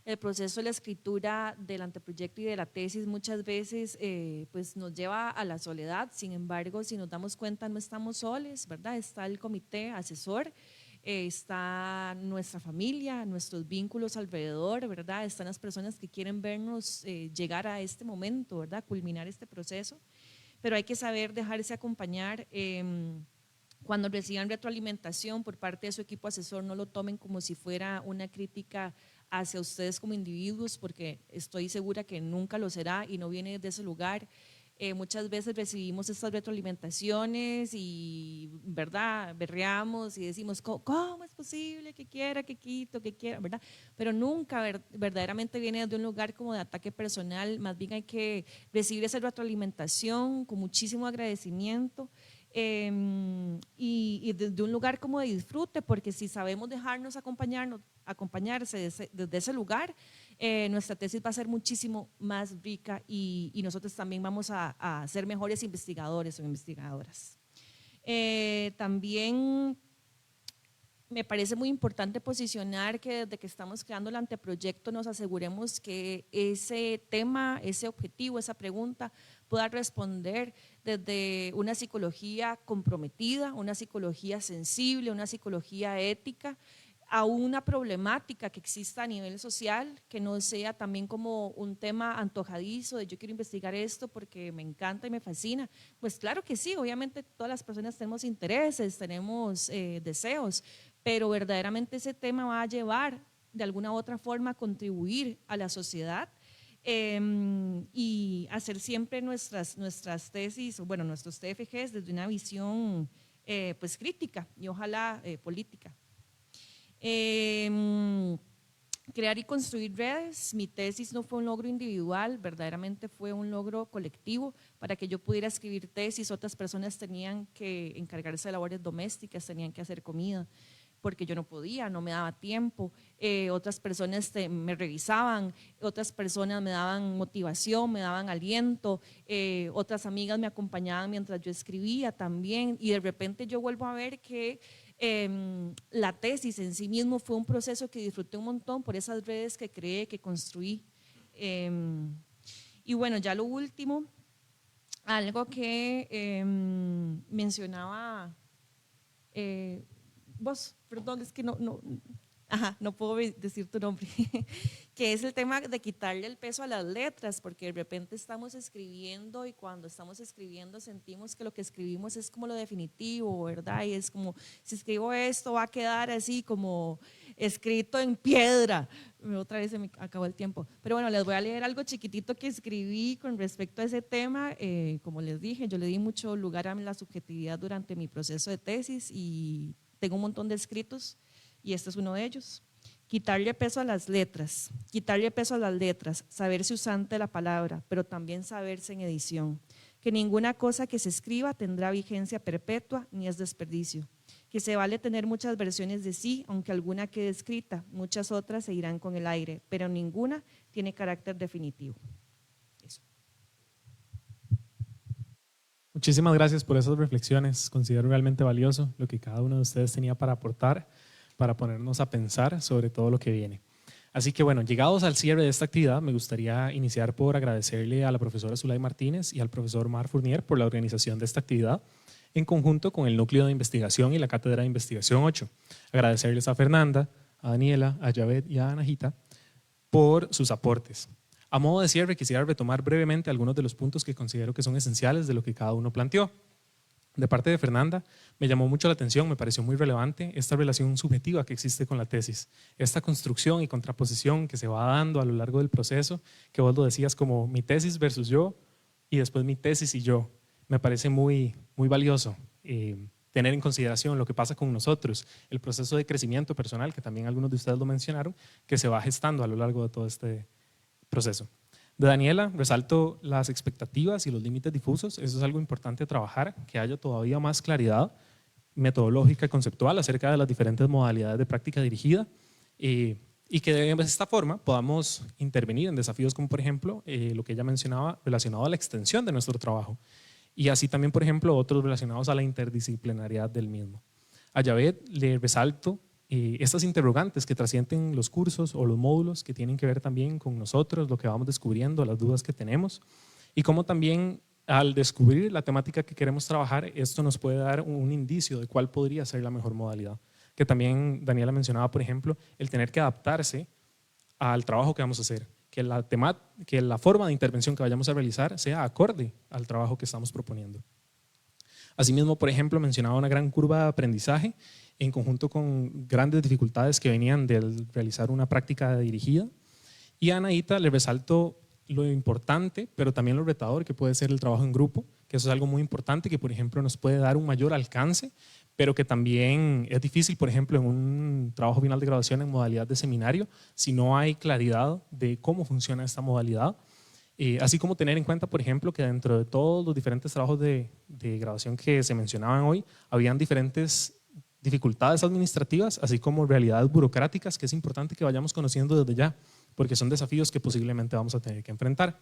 Speaker 1: El proceso de la escritura del anteproyecto y de la tesis muchas veces pues nos lleva a la soledad. Sin embargo, si nos damos cuenta, no estamos solos, ¿verdad? Está el comité asesor, está nuestra familia, nuestros vínculos alrededor, ¿verdad? Están las personas que quieren vernos llegar a este momento, ¿verdad? Culminar este proceso. Pero hay que saber dejarse acompañar. Cuando reciban retroalimentación por parte de su equipo asesor, no lo tomen como si fuera una crítica hacia ustedes como individuos, porque estoy segura que nunca lo será y no viene de ese lugar. Muchas veces recibimos estas retroalimentaciones y, ¿verdad?, berreamos y decimos, ¿cómo es posible que quiera, que quito, que quiera, ¿verdad? Pero nunca verdaderamente viene de un lugar como de ataque personal, más bien hay que recibir esa retroalimentación con muchísimo agradecimiento. Y desde un lugar como de disfrute, porque si sabemos dejarnos acompañarse desde ese lugar, nuestra tesis va a ser muchísimo más rica y nosotros también vamos a ser mejores investigadores o investigadoras. También me parece muy importante posicionar que desde que estamos creando el anteproyecto nos aseguremos que ese tema, ese objetivo, esa pregunta pueda responder desde una psicología comprometida, una psicología sensible, una psicología ética, a una problemática que exista a nivel social, que no sea también como un tema antojadizo de yo quiero investigar esto porque me encanta y me fascina. Pues claro que sí, obviamente todas las personas tenemos intereses, tenemos deseos, pero verdaderamente ese tema va a llevar de alguna u otra forma a contribuir a la sociedad y hacer siempre nuestras tesis, bueno, nuestros TFGs desde una visión pues crítica y ojalá política. Crear y construir redes. Mi tesis no fue un logro individual, verdaderamente fue un logro colectivo. Para que yo pudiera escribir tesis, otras personas tenían que encargarse de labores domésticas, tenían que hacer comida, porque yo no podía, no me daba tiempo. Otras personas me revisaban, otras personas me daban motivación, me daban aliento, otras amigas me acompañaban mientras yo escribía también, y de repente yo vuelvo a ver que la tesis en sí mismo fue un proceso que disfruté un montón por esas redes que creé, que construí. Y bueno, ya lo último, algo que mencionaba vos, perdón, es que no puedo decir tu nombre, que es el tema de quitarle el peso a las letras, porque de repente estamos escribiendo y cuando estamos escribiendo sentimos que lo que escribimos es como lo definitivo, ¿verdad? Y es como, si escribo esto va a quedar así como escrito en piedra. Otra vez se me acabó el tiempo. Pero bueno, les voy a leer algo chiquitito que escribí con respecto a ese tema. Como les dije, yo le di mucho lugar a la subjetividad durante mi proceso de tesis y tengo un montón de escritos. Y este es uno de ellos. Quitarle peso a las letras, saberse usante de la palabra, pero también saberse en edición. Que ninguna cosa que se escriba tendrá vigencia perpetua ni es desperdicio. Que se vale tener muchas versiones de sí, aunque alguna quede escrita, muchas otras se irán con el aire, pero ninguna tiene carácter definitivo. Eso.
Speaker 2: Muchísimas gracias por esas reflexiones. Considero realmente valioso lo que cada uno de ustedes tenía para aportar, para ponernos a pensar sobre todo lo que viene. Así que bueno, llegados al cierre de esta actividad, me gustaría iniciar por agradecerle a la profesora Zulay Martínez y al profesor Mar Fournier por la organización de esta actividad en conjunto con el Núcleo de Investigación y la Cátedra de Investigación 8. Agradecerles a Fernanda, a Daniela, a Yavet y a Anahita por sus aportes. A modo de cierre, quisiera retomar brevemente algunos de los puntos que considero que son esenciales de lo que cada uno planteó. De parte de Fernanda, me llamó mucho la atención, me pareció muy relevante esta relación subjetiva que existe con la tesis, esta construcción y contraposición que se va dando a lo largo del proceso, que vos lo decías como mi tesis versus yo y después mi tesis y yo. Me parece muy valioso tener en consideración lo que pasa con nosotros, el proceso de crecimiento personal, que también algunos de ustedes lo mencionaron, que se va gestando a lo largo de todo este proceso. De Daniela, resalto las expectativas y los límites difusos. Eso es algo importante a trabajar, que haya todavía más claridad metodológica y conceptual acerca de las diferentes modalidades de práctica dirigida y que de esta forma podamos intervenir en desafíos como, por ejemplo, lo que ella mencionaba relacionado a la extensión de nuestro trabajo y así también, por ejemplo, otros relacionados a la interdisciplinariedad del mismo. A Yavet le resalto estas interrogantes que trascienden los cursos o los módulos que tienen que ver también con nosotros, lo que vamos descubriendo, las dudas que tenemos y cómo también al descubrir la temática que queremos trabajar, esto nos puede dar un indicio de cuál podría ser la mejor modalidad. Que también Daniela mencionaba, por ejemplo, el tener que adaptarse al trabajo que vamos a hacer, que la forma de intervención que vayamos a realizar sea acorde al trabajo que estamos proponiendo. Asimismo, por ejemplo, mencionaba una gran curva de aprendizaje en conjunto con grandes dificultades que venían de realizar una práctica dirigida. Y a Anahita le resalto lo importante, pero también lo retador que puede ser el trabajo en grupo, que eso es algo muy importante, que por ejemplo nos puede dar un mayor alcance, pero que también es difícil, por ejemplo, en un trabajo final de graduación en modalidad de seminario, si no hay claridad de cómo funciona esta modalidad. Así como tener en cuenta, por ejemplo, que dentro de todos los diferentes trabajos de graduación que se mencionaban hoy, habían diferentes dificultades administrativas, así como realidades burocráticas, que es importante que vayamos conociendo desde ya, porque son desafíos que posiblemente vamos a tener que enfrentar.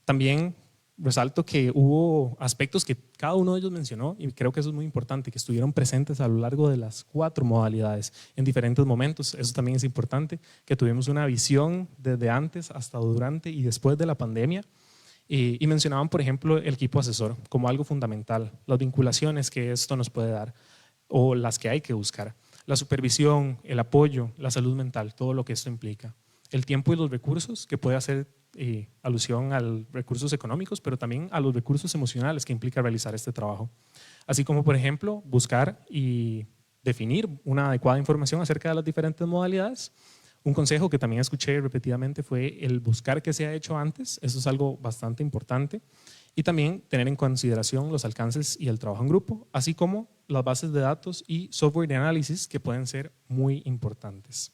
Speaker 2: También resalto que hubo aspectos que cada uno de ellos mencionó, y creo que eso es muy importante, que estuvieron presentes a lo largo de las 4 modalidades en diferentes momentos. Eso también es importante, que tuvimos una visión desde antes hasta durante y después de la pandemia. Y mencionaban, por ejemplo, el equipo asesor como algo fundamental, las vinculaciones que esto nos puede dar o las que hay que buscar, la supervisión, el apoyo, la salud mental, todo lo que esto implica, el tiempo y los recursos, que puede hacer alusión a los recursos económicos, pero también a los recursos emocionales que implica realizar este trabajo, así como, por ejemplo, buscar y definir una adecuada información acerca de las diferentes modalidades. Un consejo que también escuché repetidamente fue el buscar qué se ha hecho antes, eso es algo bastante importante, y también tener en consideración los alcances y el trabajo en grupo, así como las bases de datos y software de análisis que pueden ser muy importantes.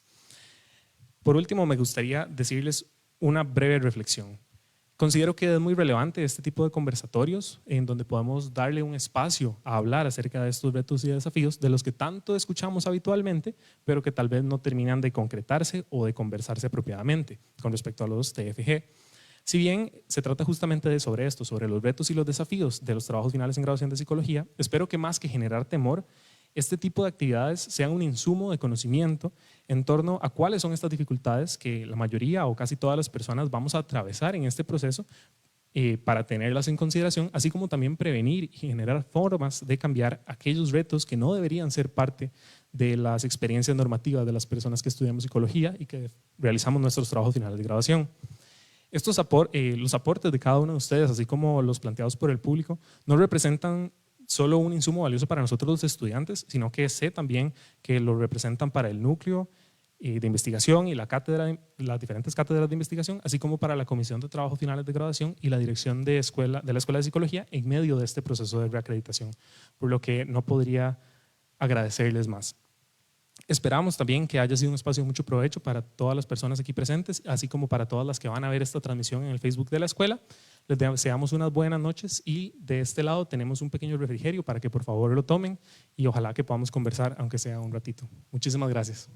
Speaker 2: Por último, me gustaría decirles una breve reflexión. Considero que es muy relevante este tipo de conversatorios en donde podemos darle un espacio a hablar acerca de estos retos y desafíos de los que tanto escuchamos habitualmente, pero que tal vez no terminan de concretarse o de conversarse apropiadamente con respecto a los TFG. Si bien se trata justamente sobre esto, sobre los retos y los desafíos de los trabajos finales en graduación de psicología, espero que más que generar temor, este tipo de actividades sean un insumo de conocimiento en torno a cuáles son estas dificultades que la mayoría o casi todas las personas vamos a atravesar en este proceso para tenerlas en consideración, así como también prevenir y generar formas de cambiar aquellos retos que no deberían ser parte de las experiencias normativas de las personas que estudiamos psicología y que realizamos nuestros trabajos finales de graduación. Los aportes de cada uno de ustedes, así como los planteados por el público, no representan solo un insumo valioso para nosotros los estudiantes, sino que sé también que lo representan para el núcleo de investigación y las diferentes cátedras de investigación, así como para la Comisión de Trabajos Finales de Graduación y la dirección de la Escuela de Psicología en medio de este proceso de reacreditación, por lo que no podría agradecerles más. Esperamos también que haya sido un espacio de mucho provecho para todas las personas aquí presentes, así como para todas las que van a ver esta transmisión en el Facebook de la escuela. Les deseamos unas buenas noches y de este lado tenemos un pequeño refrigerio para que por favor lo tomen y ojalá que podamos conversar, aunque sea un ratito. Muchísimas gracias.